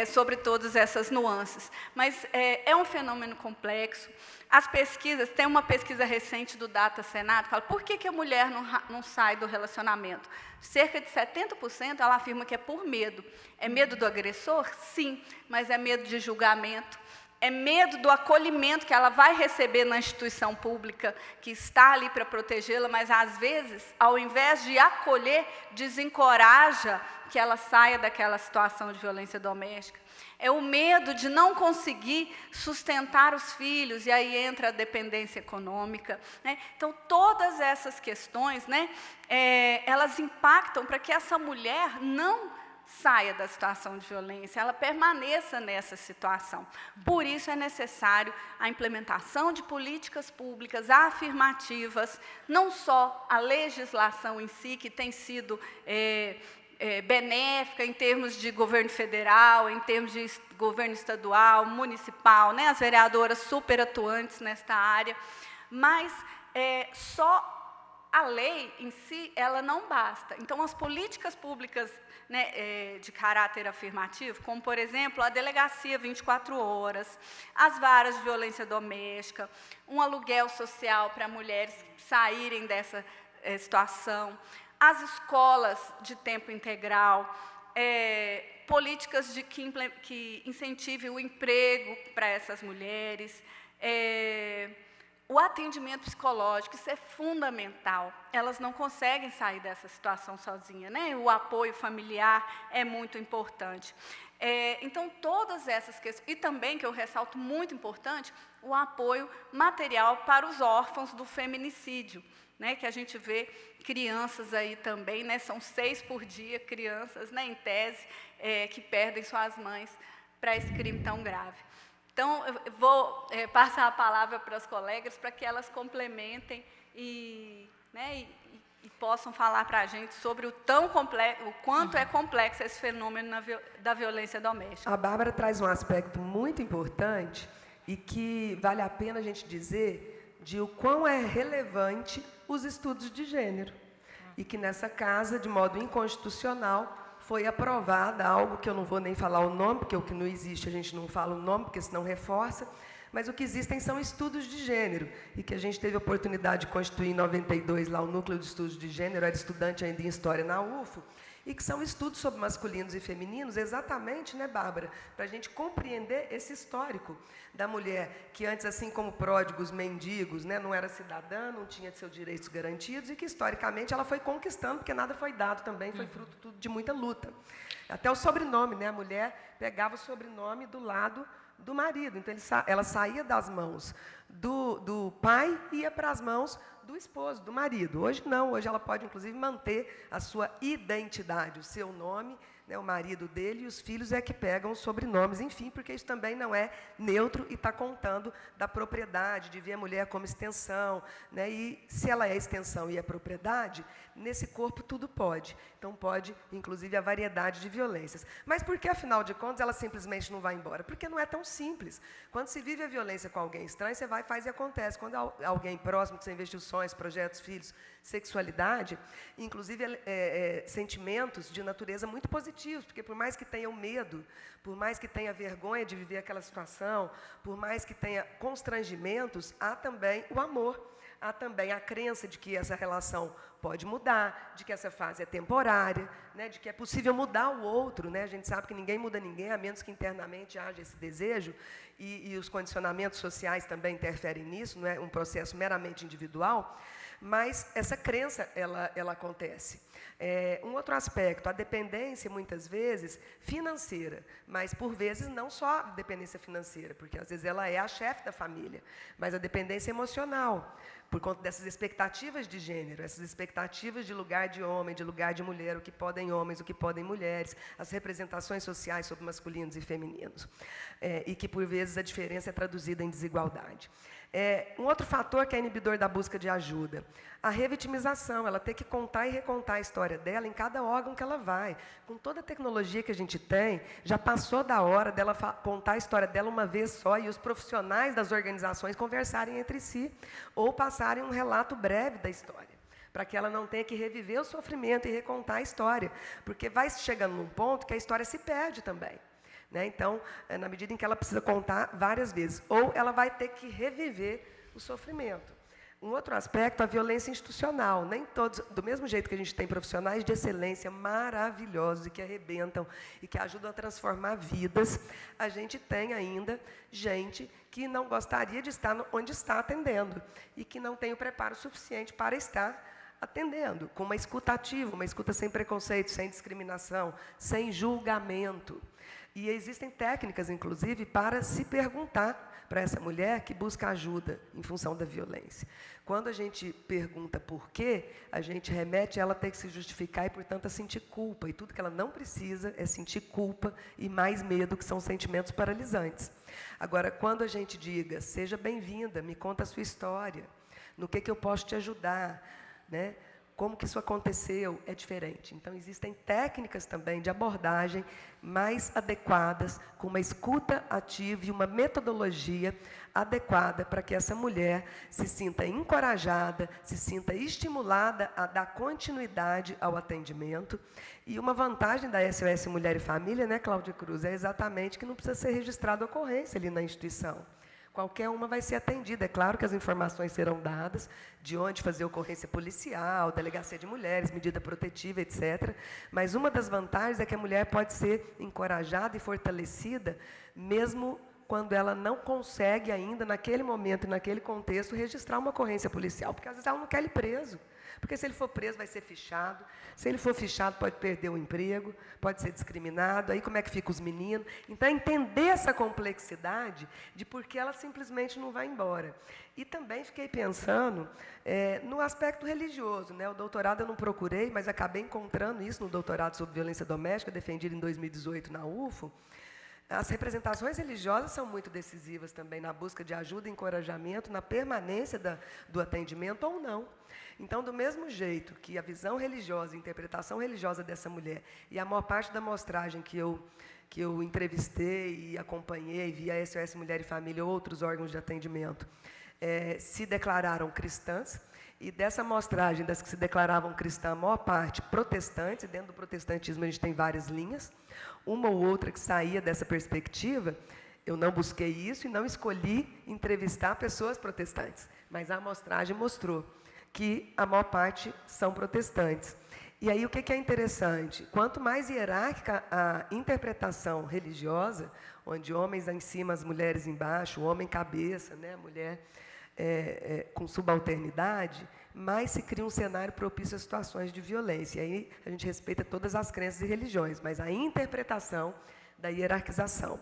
sobre todas essas nuances. Mas é um fenômeno complexo. As pesquisas, tem uma pesquisa recente do Data Senado, que fala por que a mulher não sai do relacionamento. Cerca de 70% ela afirma que é por medo. É medo do agressor? Sim, mas é medo de julgamento. É medo do acolhimento que ela vai receber na instituição pública, que está ali para protegê-la, mas, às vezes, ao invés de acolher, desencoraja que ela saia daquela situação de violência doméstica. É o medo de não conseguir sustentar os filhos, e aí entra a dependência econômica, né? Então, todas essas questões, né, elas impactam para que essa mulher não saia da situação de violência, ela permaneça nessa situação. Por isso é necessário a implementação de políticas públicas afirmativas, não só a legislação em si, que tem sido benéfica em termos de governo federal, em termos de governo estadual, municipal, né, as vereadoras super atuantes nesta área, mas só a lei em si, ela não basta. Então, as políticas públicas, né, de caráter afirmativo, como, por exemplo, a delegacia 24 horas, as varas de violência doméstica, um aluguel social para mulheres saírem dessa situação, as escolas de tempo integral, políticas que incentivem o emprego para essas mulheres, o atendimento psicológico, isso é fundamental. Elas não conseguem sair dessa situação sozinhas, né? O apoio familiar é muito importante. Então, todas essas questões, e também, que eu ressalto muito importante, o apoio material para os órfãos do feminicídio, né? Que a gente vê crianças aí também, né? São 6 por dia crianças, né, em tese, que perdem suas mães para esse crime tão grave. Então, eu vou passar a palavra para as colegas para que elas complementem e possam falar para a gente sobre o quanto é complexo esse fenômeno da violência doméstica. A Bárbara traz um aspecto muito importante e que vale a pena a gente dizer de o quão é relevante os estudos de gênero. E que nessa casa, de modo inconstitucional, foi aprovada algo que eu não vou nem falar o nome, porque o que não existe a gente não fala o nome, porque senão reforça, mas o que existem são estudos de gênero, e que a gente teve a oportunidade de constituir em 92 lá o Núcleo de Estudos de Gênero, era estudante ainda em História na UFO, e que são estudos sobre masculinos e femininos, exatamente, né, Bárbara, para a gente compreender esse histórico da mulher, que antes, assim como pródigos, mendigos, né, não era cidadã, não tinha seus direitos garantidos, e que, historicamente, ela foi conquistando, porque nada foi dado também, foi fruto tudo de muita luta. Até o sobrenome, né, a mulher pegava o sobrenome do lado do marido, então ela saía das mãos do pai e ia para as mãos do esposo, do marido. Hoje não, hoje ela pode, inclusive, manter a sua identidade, o seu nome, né, o marido dele e os filhos é que pegam os sobrenomes, enfim, porque isso também não é neutro e está contando da propriedade, de ver a mulher como extensão, né, e se ela é extensão e é propriedade, nesse corpo tudo pode. Então pode, inclusive, a variedade de violências. Mas por que, afinal de contas, ela simplesmente não vai embora? Porque não é tão simples. Quando se vive a violência com alguém estranho, você vai, faz e acontece. Quando alguém próximo, que você investiu sonhos, projetos, filhos, sexualidade, inclusive sentimentos de natureza muito positivos, porque por mais que tenha o medo, por mais que tenha vergonha de viver aquela situação, por mais que tenha constrangimentos, há também o amor, há também a crença de que essa relação pode mudar, de que essa fase é temporária, né, de que é possível mudar o outro. Né? A gente sabe que ninguém muda ninguém, a menos que internamente haja esse desejo, e os condicionamentos sociais também interferem nisso, não é um processo meramente individual, mas essa crença, ela acontece. Um outro aspecto, a dependência, muitas vezes, financeira, mas, por vezes, não só a dependência financeira, porque, às vezes, ela é a chefe da família, mas a dependência emocional, por conta dessas expectativas de gênero, essas expectativas de lugar de homem, de lugar de mulher, o que podem homens, o que podem mulheres, as representações sociais sobre masculinos e femininos, e que, por vezes, a diferença é traduzida em desigualdade. Um outro fator que é inibidor da busca de ajuda, a revitimização, ela tem que contar e recontar a história dela em cada órgão que ela vai. Com toda a tecnologia que a gente tem, já passou da hora dela contar a história dela uma vez só e os profissionais das organizações conversarem entre si ou passarem um relato breve da história, para que ela não tenha que reviver o sofrimento e recontar a história, porque vai chegando num ponto que a história se perde também. Né? Então, na medida em que ela precisa contar várias vezes, ou ela vai ter que reviver o sofrimento. Um outro aspecto, a violência institucional. Nem todos, do mesmo jeito que a gente tem profissionais de excelência maravilhosos e que arrebentam e que ajudam a transformar vidas, a gente tem ainda gente que não gostaria de estar onde está atendendo e que não tem o preparo suficiente para estar atendendo, com uma escuta ativa, uma escuta sem preconceito, sem discriminação, sem julgamento. E existem técnicas, inclusive, para se perguntar para essa mulher que busca ajuda em função da violência. Quando a gente pergunta por quê, a gente remete ela a ter que se justificar e, portanto, a sentir culpa. E tudo que ela não precisa é sentir culpa e mais medo, que são sentimentos paralisantes. Agora, quando a gente diga, seja bem-vinda, me conta a sua história, no que eu posso te ajudar, né? Como que isso aconteceu, é diferente. Então, existem técnicas também de abordagem mais adequadas, com uma escuta ativa e uma metodologia adequada para que essa mulher se sinta encorajada, se sinta estimulada a dar continuidade ao atendimento. E uma vantagem da SOS Mulher e Família, né, Cláudia Cruz, é exatamente que não precisa ser registrada a ocorrência ali na instituição. Qualquer uma vai ser atendida. É claro que as informações serão dadas de onde fazer ocorrência policial, delegacia de mulheres, medida protetiva, etc. Mas uma das vantagens é que a mulher pode ser encorajada e fortalecida, mesmo quando ela não consegue ainda, naquele momento e naquele contexto, registrar uma ocorrência policial, porque às vezes ela não quer ele preso. Porque se ele for preso, vai ser fichado. Se ele for fichado, pode perder o emprego, pode ser discriminado. Aí como é que ficam os meninos? Então, entender essa complexidade de por que ela simplesmente não vai embora. E também fiquei pensando no aspecto religioso. Né? O doutorado eu não procurei, mas acabei encontrando isso no doutorado sobre violência doméstica, defendido em 2018 na UFO. As representações religiosas são muito decisivas também na busca de ajuda e encorajamento, na permanência do atendimento ou não. Então, do mesmo jeito que a visão religiosa, a interpretação religiosa dessa mulher, e a maior parte da amostragem que eu entrevistei e acompanhei via SOS Mulher e Família ou outros órgãos de atendimento, se declararam cristãs, e dessa amostragem das que se declaravam cristãs, a maior parte protestantes, e dentro do protestantismo a gente tem várias linhas, uma ou outra que saía dessa perspectiva. Eu não busquei isso e não escolhi entrevistar pessoas protestantes, mas a amostragem mostrou que a maior parte são protestantes. E aí o que é interessante? Quanto mais hierárquica a interpretação religiosa, onde homens em cima, as mulheres embaixo, o homem cabeça, né, a mulher com subalternidade, mais se cria um cenário propício a situações de violência. E aí a gente respeita todas as crenças e religiões, mas a interpretação da hierarquização.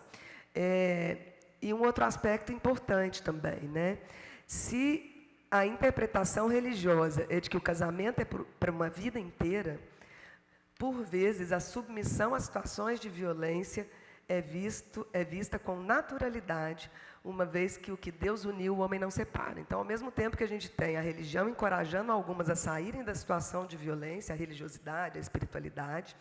E um outro aspecto importante também, né? Se a interpretação religiosa é de que o casamento é para uma vida inteira, por vezes a submissão a situações de violência é vista com naturalidade, uma vez que o que Deus uniu, o homem não separa. Então, ao mesmo tempo que a gente tem a religião encorajando algumas a saírem da situação de violência, a religiosidade, a espiritualidade,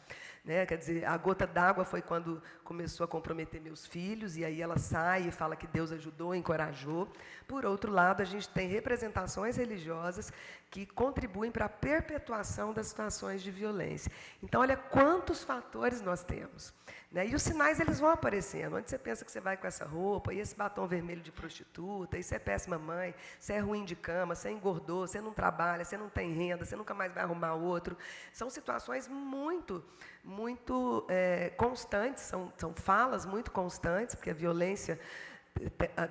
né? Quer dizer, a gota d'água foi quando começou a comprometer meus filhos, e aí ela sai e fala que Deus ajudou, encorajou. Por outro lado, a gente tem representações religiosas que contribuem para a perpetuação das situações de violência. Então, olha quantos fatores nós temos. Né? E os sinais, eles vão aparecendo. Onde você pensa que você vai com essa roupa, e esse batom vermelho de prostituta, e você é péssima mãe, você é ruim de cama, você engordou, você não trabalha, você não tem renda, você nunca mais vai arrumar outro. São situações muito constantes, são falas muito constantes, porque a violência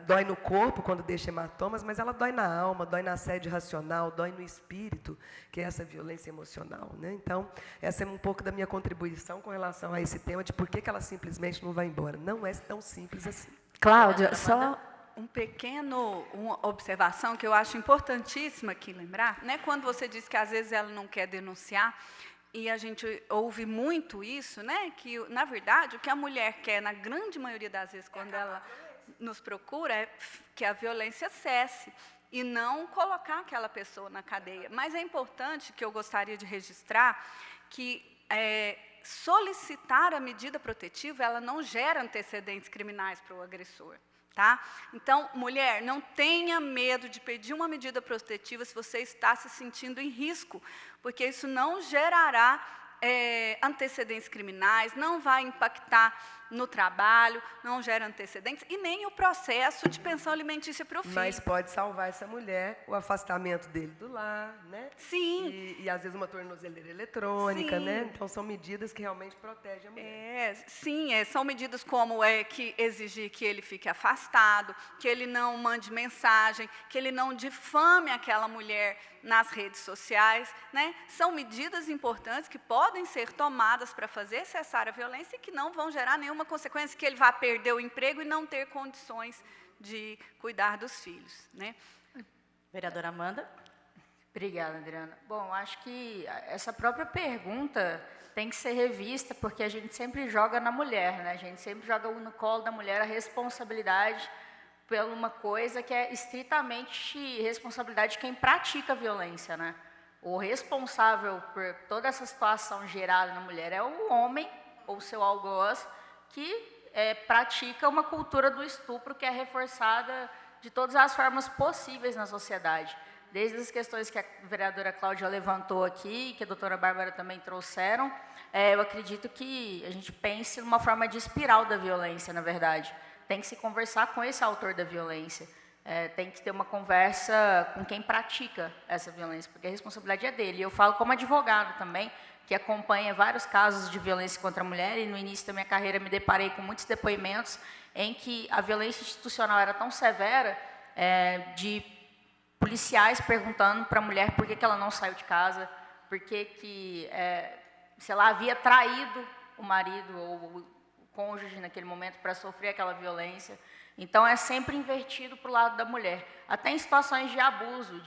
dói no corpo quando deixa hematomas, mas ela dói na alma, dói na sede racional, dói no espírito, que é essa violência emocional. Né? Então, essa é um pouco da minha contribuição com relação a esse tema de por que ela simplesmente não vai embora. Não é tão simples assim. Cláudia, só uma observação que eu acho importantíssima aqui lembrar, né? Quando você diz que às vezes ela não quer denunciar, e a gente ouve muito isso, né? Que, na verdade, o que a mulher quer, na grande maioria das vezes, quando ela nos procura, é que a violência cesse e não colocar aquela pessoa na cadeia. Mas é importante, que eu gostaria de registrar, que solicitar a medida protetiva, ela não gera antecedentes criminais para o agressor. Tá? Então, mulher, não tenha medo de pedir uma medida protetiva se você está se sentindo em risco, porque isso não gerará antecedentes criminais, não vai impactar no trabalho, não gera antecedentes, e nem o processo de pensão alimentícia para o filho. Mas pode salvar essa mulher, o afastamento dele do lar, né? Sim. E às vezes uma tornozeleira eletrônica, Sim. né? Então são medidas que realmente protegem a mulher. Sim, são medidas como que exigir que ele fique afastado, que ele não mande mensagem, que ele não difame aquela mulher nas redes sociais, né? São medidas importantes que podem ser tomadas para fazer cessar a violência e que não vão gerar nenhuma consequência, que ele vá perder o emprego e não ter condições de cuidar dos filhos, né? Vereadora Amanda. Obrigada, Adriana. Bom, acho que essa própria pergunta tem que ser revista, porque a gente sempre joga na mulher, né? A gente sempre joga no colo da mulher a responsabilidade por uma coisa que é estritamente responsabilidade de quem pratica a violência, né? O responsável por toda essa situação gerada na mulher é o homem, ou seu algoz, que pratica uma cultura do estupro que é reforçada de todas as formas possíveis na sociedade. Desde as questões que a vereadora Cláudia levantou aqui, que a doutora Bárbara também trouxeram, eu acredito que a gente pense numa forma de espiral da violência, na verdade. Tem que se conversar com esse autor da violência. Tem que ter uma conversa com quem pratica essa violência, porque a responsabilidade é dele. Eu falo como advogado também, que acompanha vários casos de violência contra a mulher, e no início da minha carreira me deparei com muitos depoimentos em que a violência institucional era tão severa, de policiais perguntando para a mulher por que ela não saiu de casa, porque se ela havia traído o marido ou o cônjuge naquele momento para sofrer aquela violência. Então, é sempre invertido para o lado da mulher. Até em situações de abuso,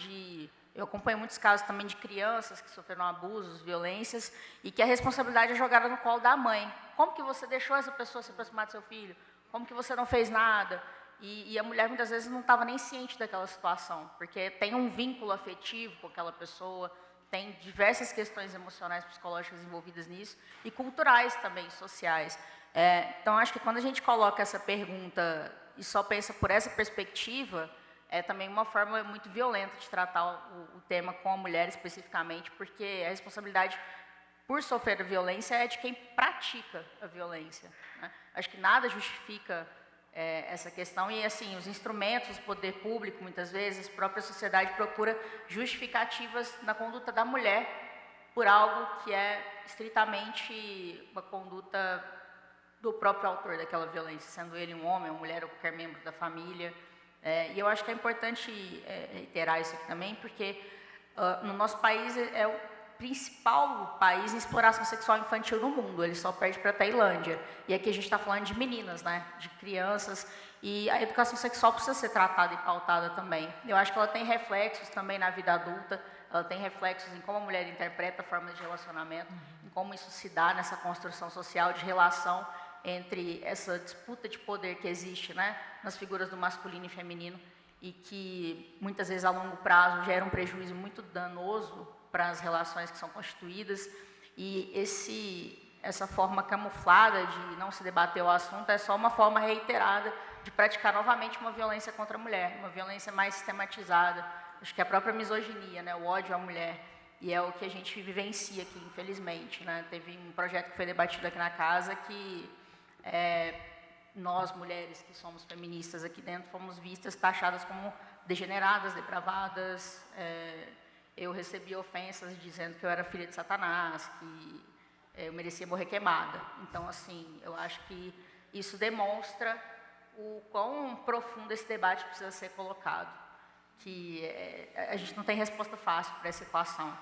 eu acompanho muitos casos também de crianças que sofreram abusos, violências, e que a responsabilidade é jogada no colo da mãe. Como que você deixou essa pessoa se aproximar do seu filho? Como que você não fez nada? E a mulher, muitas vezes, não estava nem ciente daquela situação, porque tem um vínculo afetivo com aquela pessoa, tem diversas questões emocionais, psicológicas envolvidas nisso, e culturais também, sociais. Então, acho que quando a gente coloca essa pergunta e só pensa por essa perspectiva, é também uma forma muito violenta de tratar o tema com a mulher especificamente, porque a responsabilidade por sofrer a violência é de quem pratica a violência, né? Acho que nada justifica essa questão, e assim, os instrumentos, o poder público, muitas vezes, a própria sociedade procura justificativas na conduta da mulher por algo que é estritamente uma conduta do próprio autor daquela violência, sendo ele um homem, uma mulher ou qualquer membro da família. E eu acho que é importante reiterar isso aqui também, porque no nosso país principal país em exploração sexual infantil no mundo. Ele só perde para a Tailândia. E aqui a gente está falando de meninas, né? De crianças. E a educação sexual precisa ser tratada e pautada também. Eu acho que ela tem reflexos também na vida adulta. Ela tem reflexos em como a mulher interpreta formas de relacionamento, em como isso se dá nessa construção social de relação entre essa disputa de poder que existe, né, nas figuras do masculino e feminino, e que muitas vezes a longo prazo gera um prejuízo muito danoso para as relações que são constituídas. E essa forma camuflada de não se debater o assunto é só uma forma reiterada de praticar novamente uma violência contra a mulher, uma violência mais sistematizada. Acho que a própria misoginia, né, o ódio à mulher, e é o que a gente vivencia aqui, infelizmente, né? Teve um projeto que foi debatido aqui na casa que nós, mulheres que somos feministas aqui dentro, fomos vistas, taxadas como degeneradas, depravadas. Eu recebi ofensas dizendo que eu era filha de Satanás, que eu merecia morrer queimada. Então, assim, eu acho que isso demonstra o quão profundo esse debate precisa ser colocado. Que a gente não tem resposta fácil para essa equação,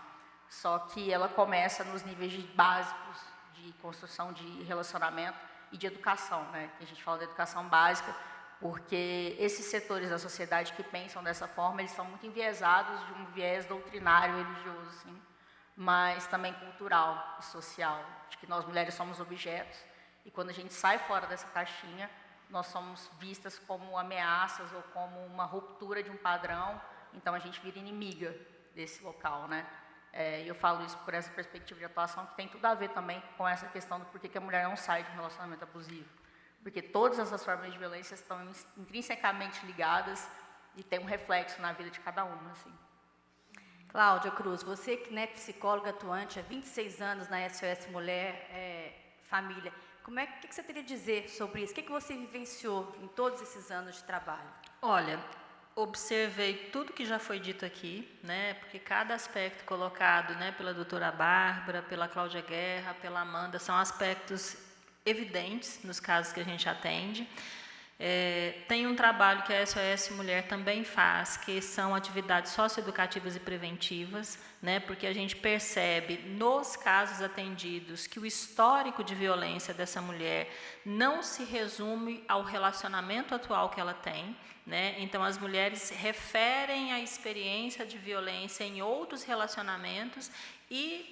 só que ela começa nos níveis básicos de construção de relacionamento e de educação, né? A gente fala da educação básica, porque esses setores da sociedade que pensam dessa forma, eles são muito enviesados de um viés doutrinário, religioso, assim, mas também cultural e social, de que nós mulheres somos objetos, e quando a gente sai fora dessa caixinha, nós somos vistas como ameaças ou como uma ruptura de um padrão, então a gente vira inimiga desse local, né? E eu falo isso por essa perspectiva de atuação, que tem tudo a ver também com essa questão do porquê que a mulher não sai de um relacionamento abusivo. Porque todas essas formas de violência estão intrinsecamente ligadas e tem um reflexo na vida de cada uma, assim. Cláudia Cruz, você que é psicóloga atuante há 26 anos na SOS Mulher Família, o que você teria a dizer sobre isso? O que você vivenciou em todos esses anos de trabalho? Olha, observei tudo que já foi dito aqui, né? Porque cada aspecto colocado, né, pela doutora Bárbara, pela Cláudia Guerra, pela Amanda, são aspectos evidentes nos casos que a gente atende. Tem um trabalho que a SOS Mulher também faz, que são atividades socioeducativas e preventivas, né, porque a gente percebe nos casos atendidos que o histórico de violência dessa mulher não se resume ao relacionamento atual que ela tem, né? Então as mulheres referem a experiência de violência em outros relacionamentos e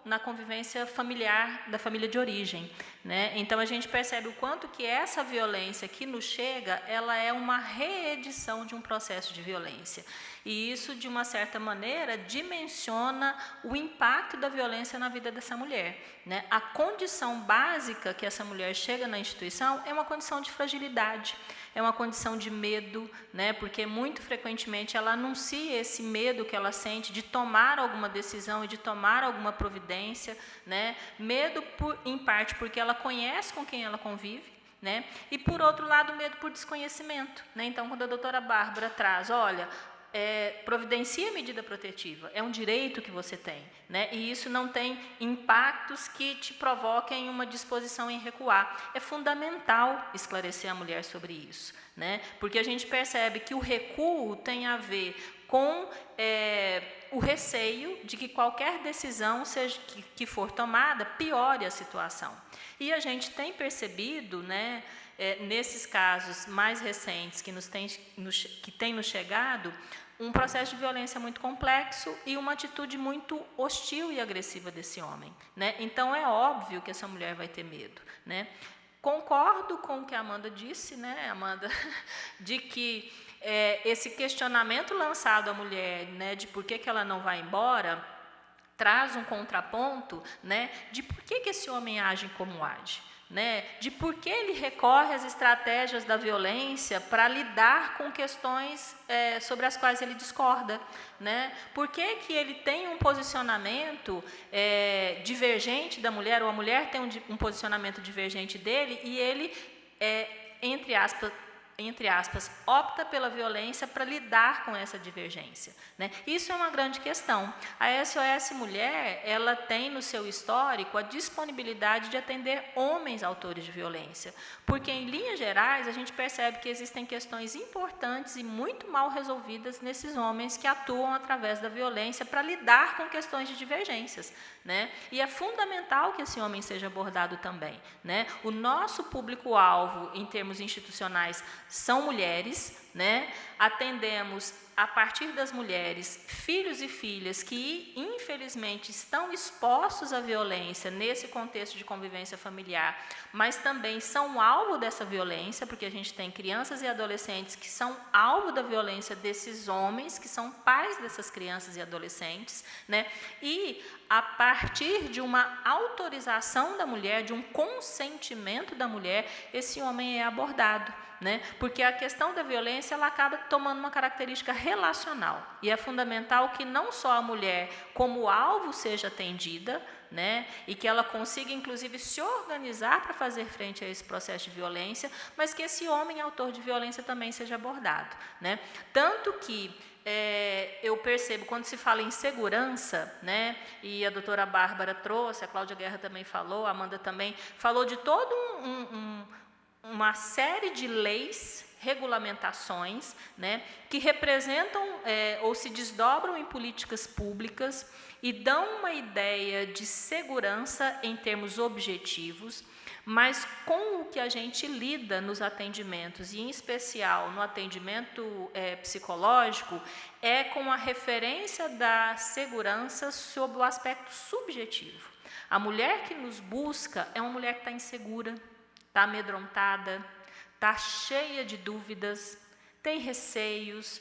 na convivência familiar da família de origem, né? Então a gente percebe o quanto que essa violência que nos chega, ela é uma reedição de um processo de violência. E isso, de uma certa maneira, dimensiona o impacto da violência na vida dessa mulher, né? A condição básica que essa mulher chega na instituição é uma condição de fragilidade, é uma condição de medo, né? Porque muito frequentemente ela anuncia esse medo que ela sente de tomar alguma decisão e de tomar alguma providência, né? Medo, em parte, porque ela conhece com quem ela convive, né? E, por outro lado, medo por desconhecimento, né? Então, quando a doutora Bárbara traz, olha, providencia medida protetiva, é um direito que você tem, né? E isso não tem impactos que te provoquem uma disposição em recuar. É fundamental esclarecer a mulher sobre isso, né? Porque a gente percebe que o recuo tem a ver com o receio de que qualquer decisão que for tomada piore a situação. E a gente tem percebido, né, nesses casos mais recentes que tem nos chegado, um processo de violência muito complexo e uma atitude muito hostil e agressiva desse homem, né? Então é óbvio que essa mulher vai ter medo, né? Concordo com o que a Amanda disse, né, Amanda, de que esse questionamento lançado à mulher, né, de por que ela não vai embora, traz um contraponto, né, de por que esse homem age como age, né, de por que ele recorre às estratégias da violência para lidar com questões sobre as quais ele discorda, né, por que ele tem um posicionamento divergente da mulher, ou a mulher tem um posicionamento divergente dele, e ele, entre aspas, entre aspas, opta pela violência para lidar com essa divergência, né? Isso é uma grande questão. A SOS Mulher, ela tem no seu histórico a disponibilidade de atender homens autores de violência, porque, em linhas gerais, a gente percebe que existem questões importantes e muito mal resolvidas nesses homens que atuam através da violência para lidar com questões de divergências, né? E é fundamental que esse homem seja abordado também, né? O nosso público-alvo, em termos institucionais, são mulheres, né? Atendemos, a partir das mulheres, filhos e filhas que, infelizmente, estão expostos à violência nesse contexto de convivência familiar, mas também são alvo dessa violência, porque a gente tem crianças e adolescentes que são alvo da violência desses homens, que são pais dessas crianças e adolescentes, né? E, a partir de uma autorização da mulher, de um consentimento da mulher, esse homem é abordado, né? Porque a questão da violência, ela acaba tomando uma característica relacional, e é fundamental que não só a mulher como alvo seja atendida, né? E que ela consiga, inclusive, se organizar para fazer frente a esse processo de violência, mas que esse homem autor de violência também seja abordado, né? Tanto que eu percebo, quando se fala em segurança, né, e a doutora Bárbara trouxe, a Cláudia Guerra também falou, a Amanda também falou de toda uma série de leis, regulamentações, né, que representam ou se desdobram em políticas públicas e dão uma ideia de segurança em termos objetivos, mas com o que a gente lida nos atendimentos, e em especial no atendimento psicológico, é com a referência da segurança sob o aspecto subjetivo. A mulher que nos busca é uma mulher que está insegura, está amedrontada, está cheia de dúvidas, tem receios,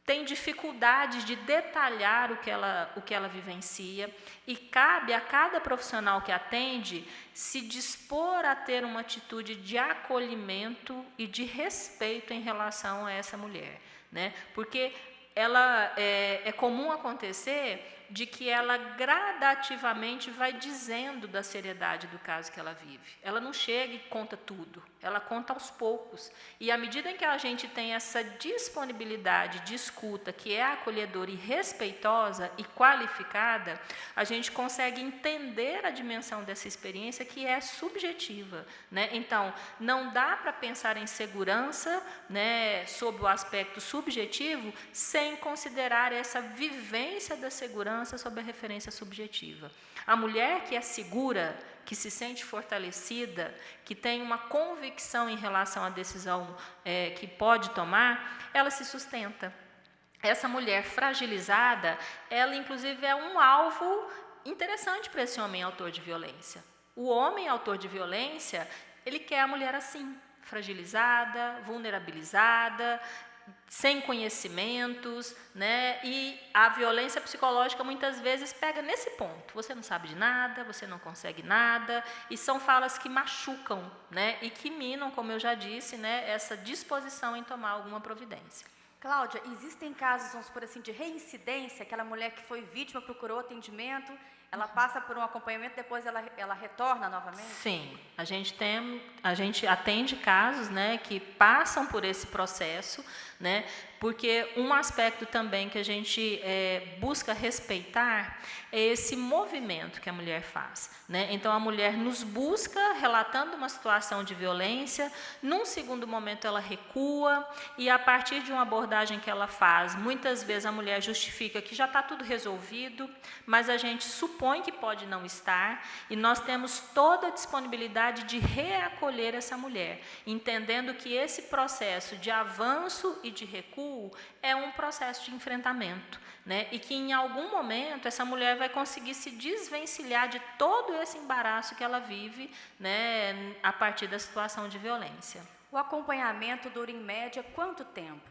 tem dificuldades de detalhar o que ela vivencia, e cabe a cada profissional que atende se dispor a ter uma atitude de acolhimento e de respeito em relação a essa mulher, né? Porque é comum acontecer de que ela gradativamente vai dizendo da seriedade do caso que ela vive. Ela não chega e conta tudo, ela conta aos poucos. E à medida em que a gente tem essa disponibilidade de escuta, que é acolhedora e respeitosa e qualificada, a gente consegue entender a dimensão dessa experiência, que é subjetiva, né? Então, não dá para pensar em segurança, né, sob o aspecto subjetivo, sem considerar essa vivência da segurança sob a referência subjetiva. A mulher que é segura, que se sente fortalecida, que tem uma convicção em relação à decisão que pode tomar, ela se sustenta. Essa mulher fragilizada, ela inclusive é um alvo interessante para esse homem autor de violência. O homem autor de violência, ele quer a mulher assim, fragilizada, vulnerabilizada, sem conhecimentos, né? E a violência psicológica muitas vezes pega nesse ponto. Você não sabe de nada, você não consegue nada, e são falas que machucam, né? E que minam, como eu já disse, né, essa disposição em tomar alguma providência. Cláudia, existem casos, vamos por assim, de reincidência? Aquela mulher que foi vítima, procurou atendimento, ela passa por um acompanhamento, depois ela retorna novamente? Sim, a gente atende casos, né, que passam por esse processo, né, porque um aspecto também que a gente busca respeitar é esse movimento que a mulher faz, né? Então, a mulher nos busca relatando uma situação de violência, num segundo momento ela recua, e a partir de uma abordagem que ela faz, muitas vezes a mulher justifica que já está tudo resolvido, mas a gente supõe que pode não estar, e nós temos toda a disponibilidade de reacolher essa mulher, entendendo que esse processo de avanço e de recuo é um processo de enfrentamento, né? E que em algum momento essa mulher vai conseguir se desvencilhar de todo esse embaraço que ela vive, né, a partir da situação de violência. O acompanhamento dura em média quanto tempo?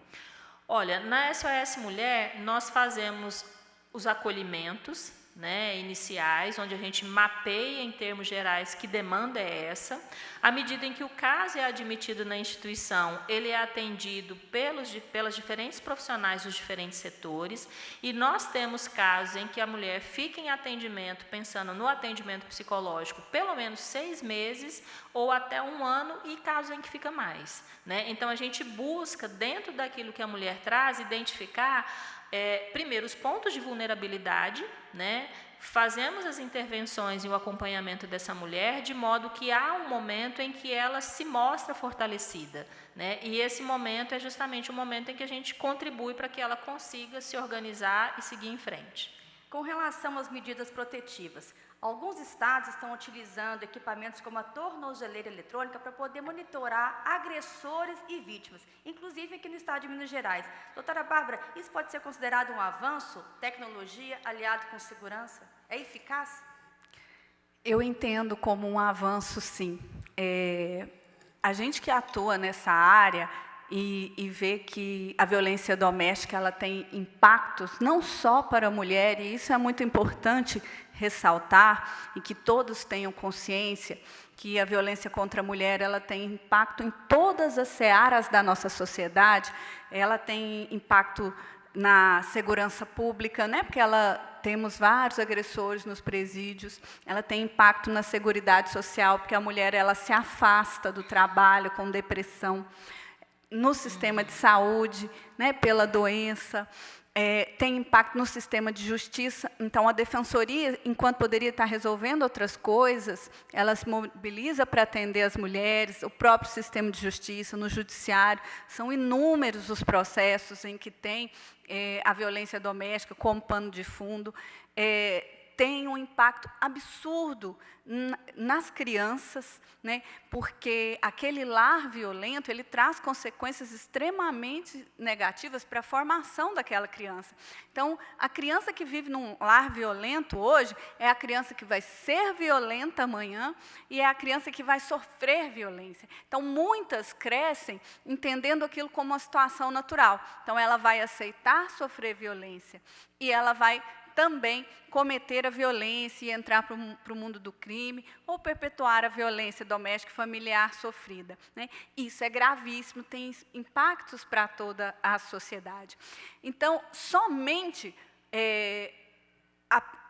Olha, na SOS Mulher nós fazemos os acolhimentos, né, iniciais, onde a gente mapeia em termos gerais que demanda é essa. À medida em que o caso é admitido na instituição, ele é atendido pelas diferentes profissionais dos diferentes setores, e nós temos casos em que a mulher fica em atendimento, pensando no atendimento psicológico, pelo menos 6 meses ou até 1 ano, e casos em que fica mais, né? Então, a gente busca, dentro daquilo que a mulher traz, identificar primeiro, os pontos de vulnerabilidade, né? Fazemos as intervenções e o acompanhamento dessa mulher de modo que há um momento em que ela se mostra fortalecida, né? E esse momento é justamente o momento em que a gente contribui para que ela consiga se organizar e seguir em frente. Com relação às medidas protetivas, alguns estados estão utilizando equipamentos como a tornozeleira eletrônica para poder monitorar agressores e vítimas, inclusive aqui no estado de Minas Gerais. Doutora Bárbara, isso pode ser considerado um avanço, tecnologia aliado com segurança? É eficaz? Eu entendo como um avanço, sim. A gente que atua nessa área e vê que a violência doméstica ela tem impactos não só para a mulher, e isso é muito importante ressaltar, e que todos tenham consciência que a violência contra a mulher ela tem impacto em todas as searas da nossa sociedade. Ela tem impacto na segurança pública, né? Porque temos vários agressores nos presídios. Ela tem impacto na seguridade social, porque a mulher ela se afasta do trabalho com depressão. No sistema de saúde, né, pela doença, tem impacto no sistema de justiça. Então, a defensoria, enquanto poderia estar resolvendo outras coisas, ela se mobiliza para atender as mulheres, o próprio sistema de justiça, no judiciário. São inúmeros os processos em que tem a violência doméstica como pano de fundo. Tem um impacto absurdo nas crianças, né? Porque aquele lar violento ele traz consequências extremamente negativas para a formação daquela criança. Então, a criança que vive num lar violento hoje é a criança que vai ser violenta amanhã e é a criança que vai sofrer violência. Então, muitas crescem entendendo aquilo como uma situação natural. Então, ela vai aceitar sofrer violência e ela vai também cometer a violência e entrar para o mundo do crime ou perpetuar a violência doméstica e familiar sofrida, né? Isso é gravíssimo, tem impactos para toda a sociedade. Então, somente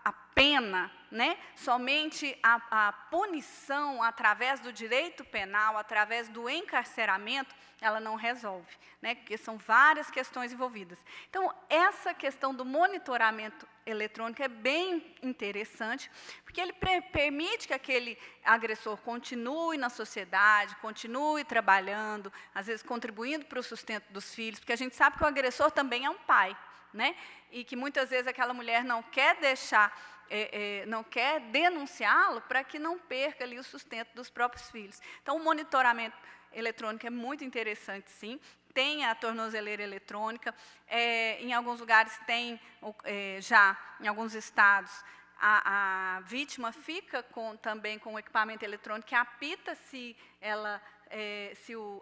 a pena, né? Somente a punição através do direito penal, através do encarceramento, ela não resolve, né? Porque são várias questões envolvidas. Então, essa questão do monitoramento eletrônico é bem interessante, porque ele permite que aquele agressor continue na sociedade, continue trabalhando, às vezes contribuindo para o sustento dos filhos, porque a gente sabe que o agressor também é um pai, né? E que muitas vezes aquela mulher não quer deixar, não quer denunciá-lo para que não perca ali o sustento dos próprios filhos. Então, o monitoramento eletrônico é muito interessante, sim. Tem a tornozeleira eletrônica, em alguns lugares tem, já em alguns estados, a vítima fica também com o equipamento eletrônico que apita se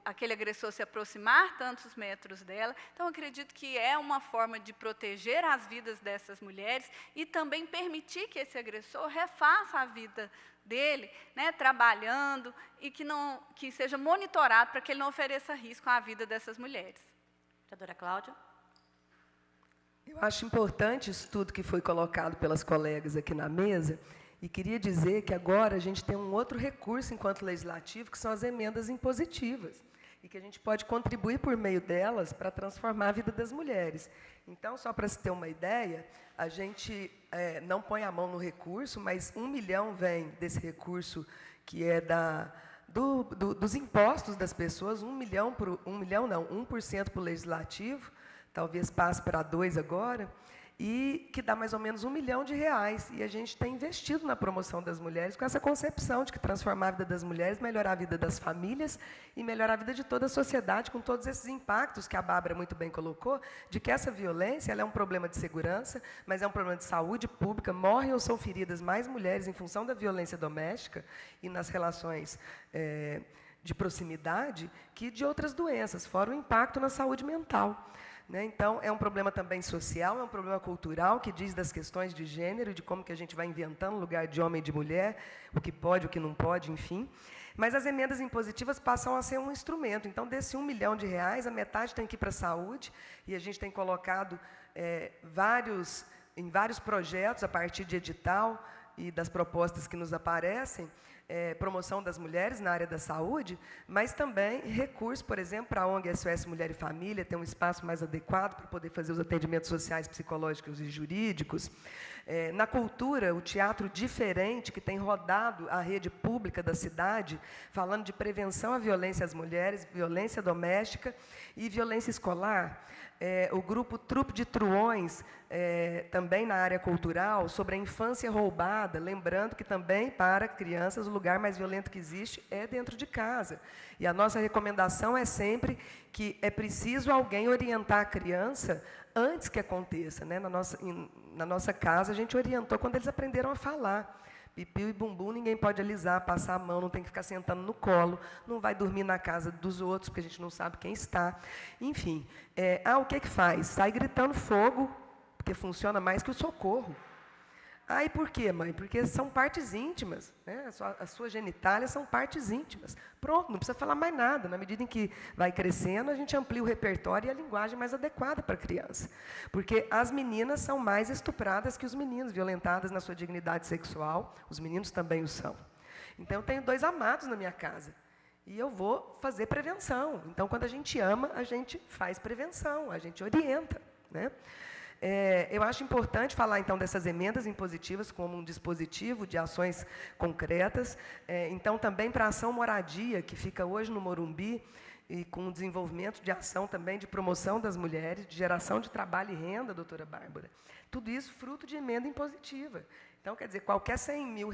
aquele agressor se aproximar tantos metros dela. Então, acredito que é uma forma de proteger as vidas dessas mulheres e também permitir que esse agressor refaça a vida dele, né, trabalhando, e que seja monitorado para que ele não ofereça risco à vida dessas mulheres. Doutora Cláudia. Eu acho importante isso tudo que foi colocado pelas colegas aqui na mesa, e queria dizer que agora a gente tem um outro recurso enquanto legislativo, que são as emendas impositivas, e que a gente pode contribuir por meio delas para transformar a vida das mulheres. Então, só para se ter uma ideia, a gente não põe a mão no recurso, mas 1 milhão vem desse recurso que é dos impostos das pessoas, 1% para o legislativo, talvez passe para 2 agora, e que dá mais ou menos R$1 milhão. E a gente tem investido na promoção das mulheres com essa concepção de que transformar a vida das mulheres, melhorar a vida das famílias e melhorar a vida de toda a sociedade, com todos esses impactos que a Bárbara muito bem colocou, de que essa violência ela é um problema de segurança, mas é um problema de saúde pública. Morrem ou são feridas mais mulheres em função da violência doméstica e nas relações de proximidade que de outras doenças, fora o impacto na saúde mental. né? Então, é um problema também social, é um problema cultural, que diz das questões de gênero, de como que a gente vai inventando o lugar de homem e de mulher, o que pode, o que não pode, enfim. Mas as emendas impositivas passam a ser um instrumento. Então, desse R$1 milhão, a metade tem que ir para a saúde, e a gente tem colocado em vários projetos, a partir de edital e das propostas que nos aparecem, promoção das mulheres na área da saúde, mas também recurso, por exemplo, para a ONG SOS Mulher e Família, ter um espaço mais adequado para poder fazer os atendimentos sociais, psicológicos e jurídicos. Na cultura, o Teatro Diferente, que tem rodado a rede pública da cidade, falando de prevenção à violência às mulheres, violência doméstica e violência escolar. O grupo Trupe de Truões, também na área cultural, sobre a infância roubada, lembrando que também, para crianças, o lugar mais violento que existe é dentro de casa. E a nossa recomendação é sempre que é preciso alguém orientar a criança antes que aconteça, né? Na nossa casa, a gente orientou quando eles aprenderam a falar. Pipiu e bumbum, ninguém pode alisar, passar a mão, não tem que ficar sentando no colo, não vai dormir na casa dos outros, porque a gente não sabe quem está. Enfim, o que faz? Sai gritando fogo, porque funciona mais que o socorro. E por quê, mãe? Porque são partes íntimas, né? As suas genitálias são partes íntimas. Pronto, não precisa falar mais nada. Na medida em que vai crescendo, a gente amplia o repertório e a linguagem mais adequada para a criança. Porque as meninas são mais estupradas que os meninos, violentadas na sua dignidade sexual. Os meninos também o são. Então, eu tenho 2 amados na minha casa. E eu vou fazer prevenção. Então, quando a gente ama, a gente faz prevenção, a gente orienta, né? Eu acho importante falar, então, dessas emendas impositivas como um dispositivo de ações concretas. Então, também para a ação moradia, que fica hoje no Morumbi, e com o desenvolvimento de ação também de promoção das mulheres, de geração de trabalho e renda, doutora Bárbara. Tudo isso fruto de emenda impositiva. Então, quer dizer, qualquer R$100 mil,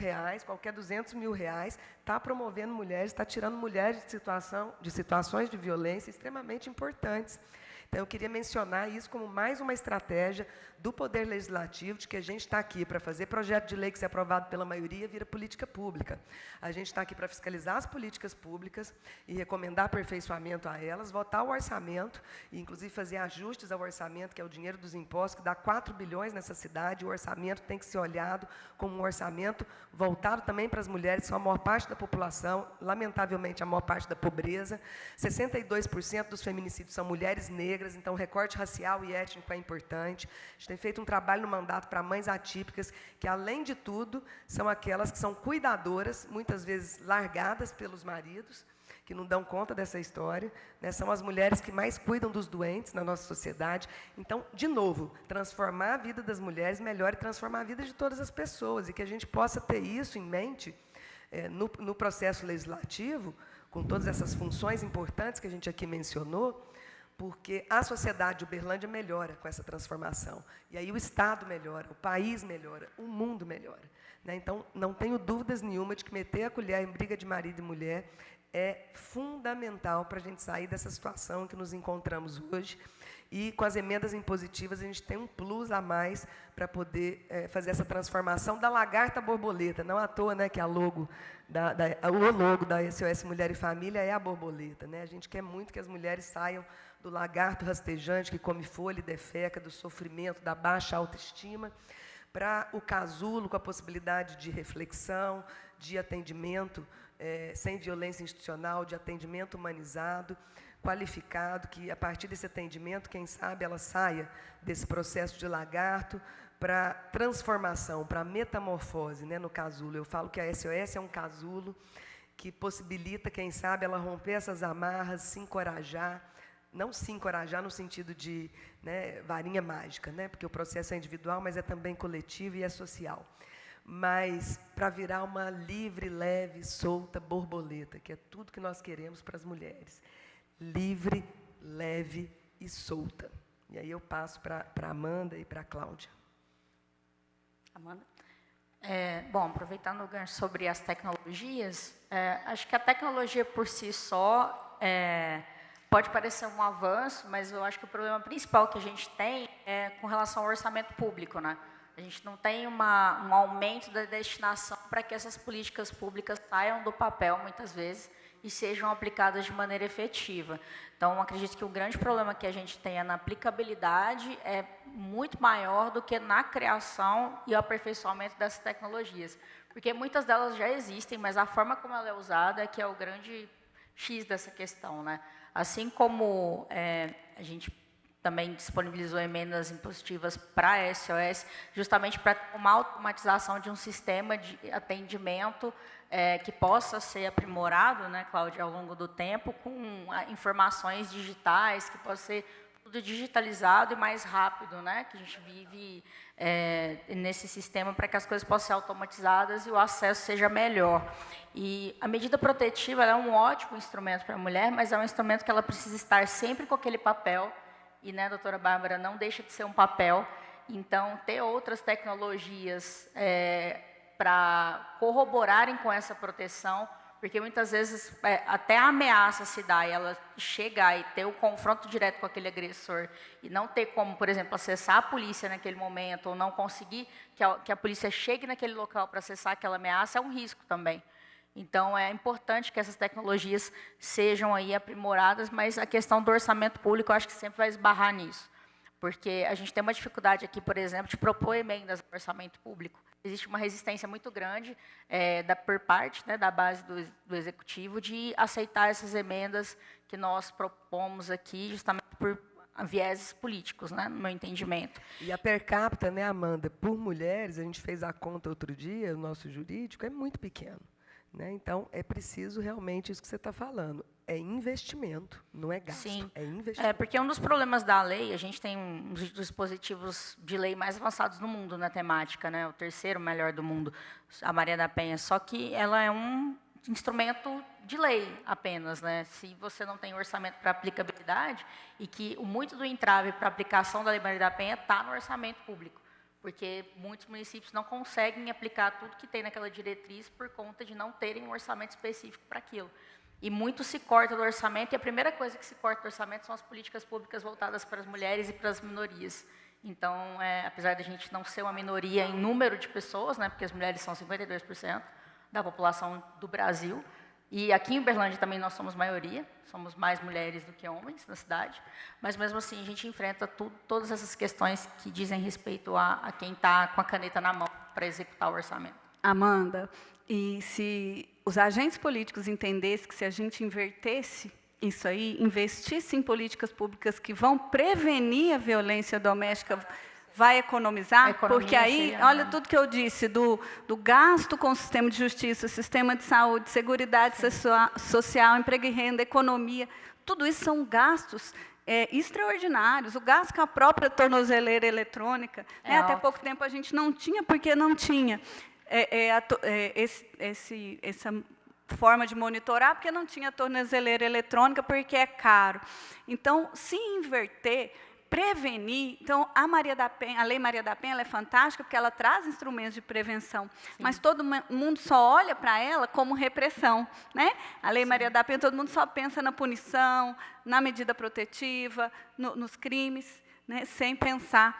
qualquer R$200 mil, está promovendo mulheres, está tirando mulheres de situações de violência extremamente importantes. Então, eu queria mencionar isso como mais uma estratégia do Poder Legislativo, de que a gente está aqui para fazer projeto de lei que, se aprovado pela maioria, vira política pública. A gente está aqui para fiscalizar as políticas públicas e recomendar aperfeiçoamento a elas, votar o orçamento, e, inclusive, fazer ajustes ao orçamento, que é o dinheiro dos impostos, que dá 4 bilhões nessa cidade. O orçamento tem que ser olhado como um orçamento voltado também para as mulheres, que são a maior parte da população, lamentavelmente, a maior parte da pobreza. 62% dos feminicídios são mulheres negras, então o recorte racial e étnico é importante. A gente tem feito um trabalho no mandato para mães atípicas, que, além de tudo, são aquelas que são cuidadoras, muitas vezes largadas pelos maridos, que não dão conta dessa história, né? São as mulheres que mais cuidam dos doentes na nossa sociedade. Então, de novo, transformar a vida das mulheres melhor e transformar a vida de todas as pessoas, e que a gente possa ter isso em mente no processo legislativo, com todas essas funções importantes que a gente aqui mencionou, porque a sociedade de Uberlândia melhora com essa transformação. E aí o Estado melhora, o país melhora, o mundo melhora, né? Então, não tenho dúvidas nenhuma de que meter a colher em briga de marido e mulher é fundamental para a gente sair dessa situação que nos encontramos hoje. E, com as emendas impositivas, a gente tem um plus a mais para poder fazer essa transformação da lagarta à borboleta. Não à toa, né, que o logo da SOS Mulher e Família é a borboleta, né? A gente quer muito que as mulheres saiam do lagarto rastejante que come folha e defeca, do sofrimento, da baixa autoestima, para o casulo, com a possibilidade de reflexão, de atendimento sem violência institucional, de atendimento humanizado, qualificado, que, a partir desse atendimento, quem sabe, ela saia desse processo de lagarto para transformação, para metamorfose, né, no casulo. Eu falo que a SOS é um casulo que possibilita, quem sabe, ela romper essas amarras, se encorajar, não se encorajar no sentido de, né, varinha mágica, né, porque o processo é individual, mas é também coletivo e é social. Mas para virar uma livre, leve, solta borboleta, que é tudo que nós queremos para as mulheres. Livre, leve e solta. E aí eu passo para a Amanda e para a Cláudia. Amanda? Bom, aproveitando o gancho sobre as tecnologias, acho que a tecnologia por si só pode parecer um avanço, mas eu acho que o problema principal que a gente tem é com relação ao orçamento público, né? A gente não tem um aumento da destinação para que essas políticas públicas saiam do papel, muitas vezes, e sejam aplicadas de maneira efetiva. Então, acredito que o grande problema que a gente tem na aplicabilidade é muito maior do que na criação e aperfeiçoamento dessas tecnologias. Porque muitas delas já existem, mas a forma como ela é usada é que é o grande X dessa questão, né? Assim como a gente também disponibilizou emendas impositivas para a SOS, justamente para uma automatização de um sistema de atendimento que possa ser aprimorado, né, Cláudia, ao longo do tempo, com informações digitais, que possa ser tudo digitalizado e mais rápido, né, que a gente vive nesse sistema para que as coisas possam ser automatizadas e o acesso seja melhor. E a medida protetiva ela é um ótimo instrumento para a mulher, mas é um instrumento que ela precisa estar sempre com aquele papel, e, né, doutora Bárbara, não deixa de ser um papel. Então, ter outras tecnologias para corroborarem com essa proteção, porque muitas vezes até a ameaça se dá e ela chegar e ter o confronto direto com aquele agressor e não ter como, por exemplo, acessar a polícia naquele momento ou não conseguir que a polícia chegue naquele local para acessar aquela ameaça, é um risco também. Então, é importante que essas tecnologias sejam aí aprimoradas, mas a questão do orçamento público, eu acho que sempre vai esbarrar nisso. Porque a gente tem uma dificuldade aqui, por exemplo, de propor emendas no orçamento público. Existe uma resistência muito grande por parte, né, da base do Executivo de aceitar essas emendas que nós propomos aqui, justamente por vieses políticos, né, no meu entendimento. E a per capita, né, Amanda, por mulheres, a gente fez a conta outro dia, o nosso jurídico é muito pequeno. Né? Então, é preciso realmente isso que você está falando. É investimento, não é gasto. Sim. É investimento. Porque um dos problemas da lei, a gente tem um dos dispositivos de lei mais avançados do mundo na temática, né? O terceiro melhor do mundo, a Maria da Penha. Só que ela é um instrumento de lei apenas, né? Se você não tem orçamento para aplicabilidade, e que muito do entrave para a aplicação da Lei Maria da Penha está no orçamento público. Porque muitos municípios não conseguem aplicar tudo que tem naquela diretriz por conta de não terem um orçamento específico para aquilo. E muito se corta do orçamento, e a primeira coisa que se corta do orçamento são as políticas públicas voltadas para as mulheres e para as minorias. Então, apesar de a gente não ser uma minoria em número de pessoas, né, porque as mulheres são 52% da população do Brasil, e aqui em Uberlândia também nós somos maioria, somos mais mulheres do que homens na cidade, mas mesmo assim a gente enfrenta todas essas questões que dizem respeito a quem está com a caneta na mão para executar o orçamento. Amanda, e se os agentes políticos entendessem que se a gente invertesse isso aí, investisse em políticas públicas que vão prevenir a violência doméstica, vai economizar, porque aí, olha tudo que eu disse, do gasto com o sistema de justiça, sistema de saúde, seguridade social, emprego e renda, economia, tudo isso são gastos extraordinários. O gasto com a própria tornozeleira eletrônica, né, até pouco tempo a gente não tinha, porque não tinha essa forma de monitorar, porque não tinha tornozeleira eletrônica, porque é caro. Então, se inverter, prevenir, então a Lei Maria da Penha ela é fantástica porque ela traz instrumentos de prevenção, mas todo mundo só olha para ela como repressão, né? A Lei Maria da Penha, todo mundo só pensa na punição, na medida protetiva, nos crimes, né? Sem pensar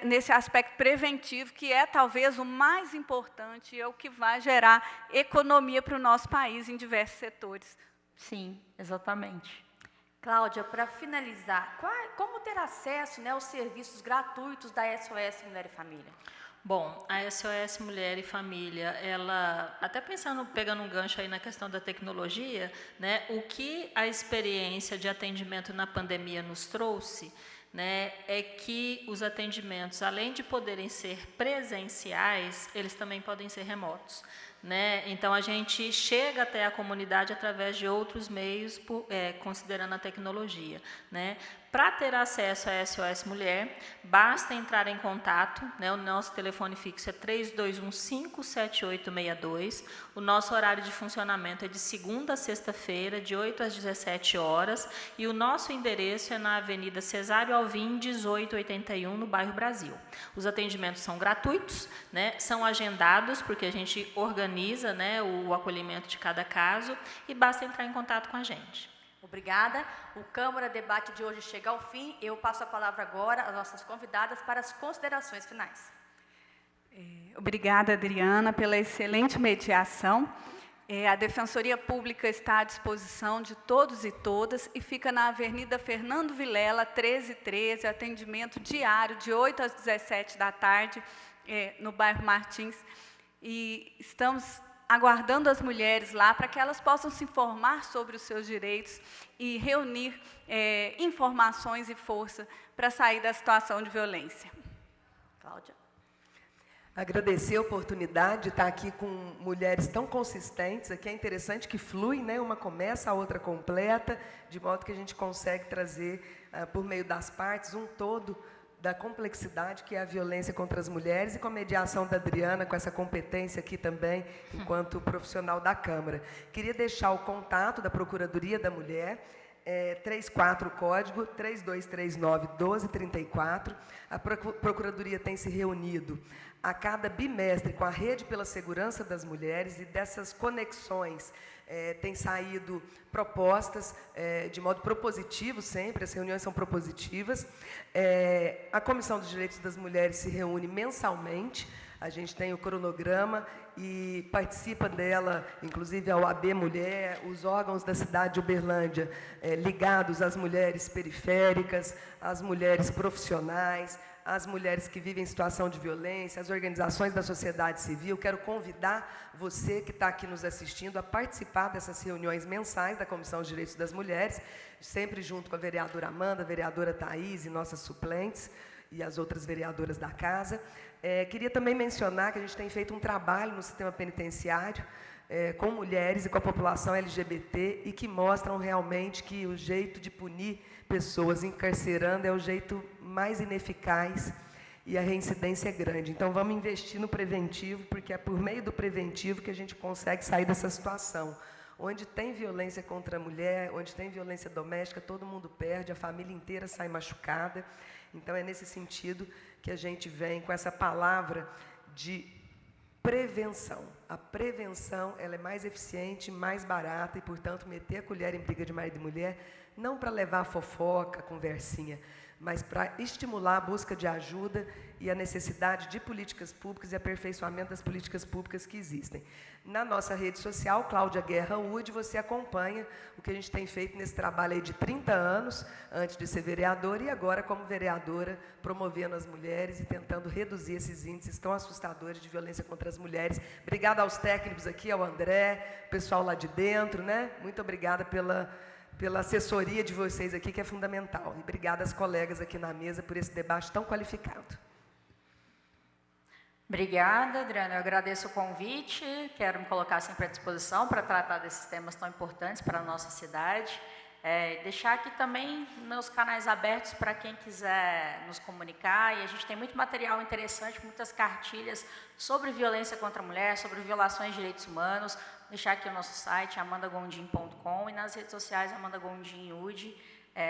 nesse aspecto preventivo, que é talvez o mais importante e é o que vai gerar economia para o nosso país em diversos setores. Sim, exatamente. Cláudia, para finalizar, como ter acesso, né, aos serviços gratuitos da SOS Mulher e Família? Bom, a SOS Mulher e Família, ela, até pegando um gancho aí na questão da tecnologia, né, o que a experiência de atendimento na pandemia nos trouxe, né, é que os atendimentos, além de poderem ser presenciais, eles também podem ser remotos. Né? Então, a gente chega até a comunidade através de outros meios, considerando a tecnologia. Né? Para ter acesso à SOS Mulher, basta entrar em contato, né? O nosso telefone fixo é 3215-7862, o nosso horário de funcionamento é de segunda a sexta-feira, de 8 às 17 horas, e o nosso endereço é na Avenida Cesário Alvim, 1881, no bairro Brasil. Os atendimentos são gratuitos, né? São agendados, porque a gente organiza, né, o acolhimento de cada caso, e basta entrar em contato com a gente. Obrigada. O Câmara Debate de hoje chega ao fim. Eu passo a palavra agora às nossas convidadas para as considerações finais. Obrigada, Adriana, pela excelente mediação. A Defensoria Pública está à disposição de todos e todas e fica na Avenida Fernando Vilela, 1313, atendimento diário, de 8 às 17 da tarde, no bairro Martins. E estamos aguardando as mulheres lá para que elas possam se informar sobre os seus direitos e reunir informações e força para sair da situação de violência. Cláudia. Agradecer a oportunidade de estar aqui com mulheres tão consistentes. Aqui é interessante que flui, né? Uma começa, a outra completa, de modo que a gente consegue trazer, por meio das partes, um todo da complexidade que é a violência contra as mulheres e com a mediação da Adriana, com essa competência aqui também, enquanto profissional da Câmara. Queria deixar o contato da Procuradoria da Mulher, 34 código 3239-1234. A Procuradoria tem se reunido a cada bimestre com a Rede pela Segurança das Mulheres, e dessas conexões tem saído propostas de modo propositivo sempre, as reuniões são propositivas. A Comissão dos Direitos das Mulheres se reúne mensalmente, a gente tem o cronograma e participa dela, inclusive a OAB Mulher, os órgãos da cidade de Uberlândia, ligados às mulheres periféricas, às mulheres profissionais, às mulheres que vivem em situação de violência, as organizações da sociedade civil. Quero convidar você que está aqui nos assistindo a participar dessas reuniões mensais da Comissão dos Direitos das Mulheres, sempre junto com a vereadora Amanda, a vereadora Thaís e nossas suplentes, e as outras vereadoras da casa. Queria também mencionar que a gente tem feito um trabalho no sistema penitenciário com mulheres e com a população LGBT e que mostram realmente que o jeito de punir pessoas encarcerando é o jeito mais ineficaz e a reincidência é grande. Então, vamos investir no preventivo, porque é por meio do preventivo que a gente consegue sair dessa situação. Onde tem violência contra a mulher, onde tem violência doméstica, todo mundo perde, a família inteira sai machucada. Então, é nesse sentido que a gente vem com essa palavra de prevenção. A prevenção ela é mais eficiente, mais barata e, portanto, meter a colher em briga de marido e mulher, não para levar fofoca, conversinha, mas para estimular a busca de ajuda e a necessidade de políticas públicas e aperfeiçoamento das políticas públicas que existem. Na nossa rede social, Cláudia Guerra UD, você acompanha o que a gente tem feito nesse trabalho aí de 30 anos, antes de ser vereadora, e agora como vereadora, promovendo as mulheres e tentando reduzir esses índices tão assustadores de violência contra as mulheres. Obrigada aos técnicos aqui, ao André, pessoal lá de dentro, né? Muito obrigada pela assessoria de vocês aqui, que é fundamental. E obrigada às colegas aqui na mesa por esse debate tão qualificado. Obrigada, Adriana. Eu agradeço o convite. Quero me colocar sempre à disposição para tratar desses temas tão importantes para a nossa cidade. Deixar aqui também meus canais abertos para quem quiser nos comunicar. E a gente tem muito material interessante, muitas cartilhas sobre violência contra a mulher, sobre violações de direitos humanos. Deixar aqui o nosso site, amandagondim.com, e nas redes sociais, Amanda Gondim UD.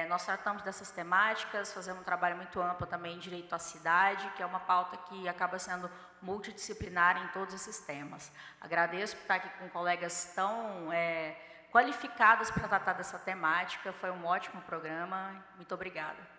Nós tratamos dessas temáticas, fazemos um trabalho muito amplo também em direito à cidade, que é uma pauta que acaba sendo multidisciplinar em todos esses temas. Agradeço por estar aqui com colegas tão qualificadas para tratar dessa temática. Foi um ótimo programa. Muito obrigada.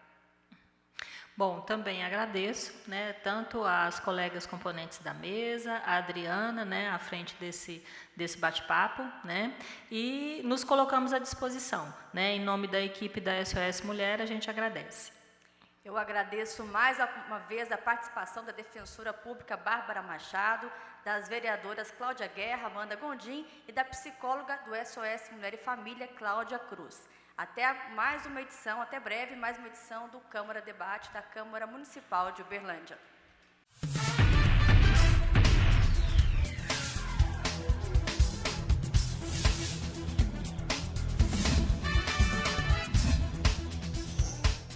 Bom, também agradeço, né, tanto às colegas componentes da mesa, a Adriana, né, à frente desse bate-papo, né, e nos colocamos à disposição, né, em nome da equipe da SOS Mulher, a gente agradece. Eu agradeço mais uma vez a participação da Defensora Pública Bárbara Machado, das vereadoras Cláudia Guerra, Amanda Gondim e da psicóloga do SOS Mulher e Família, Cláudia Cruz. Até mais uma edição, até breve, mais uma edição do Câmara Debate da Câmara Municipal de Uberlândia.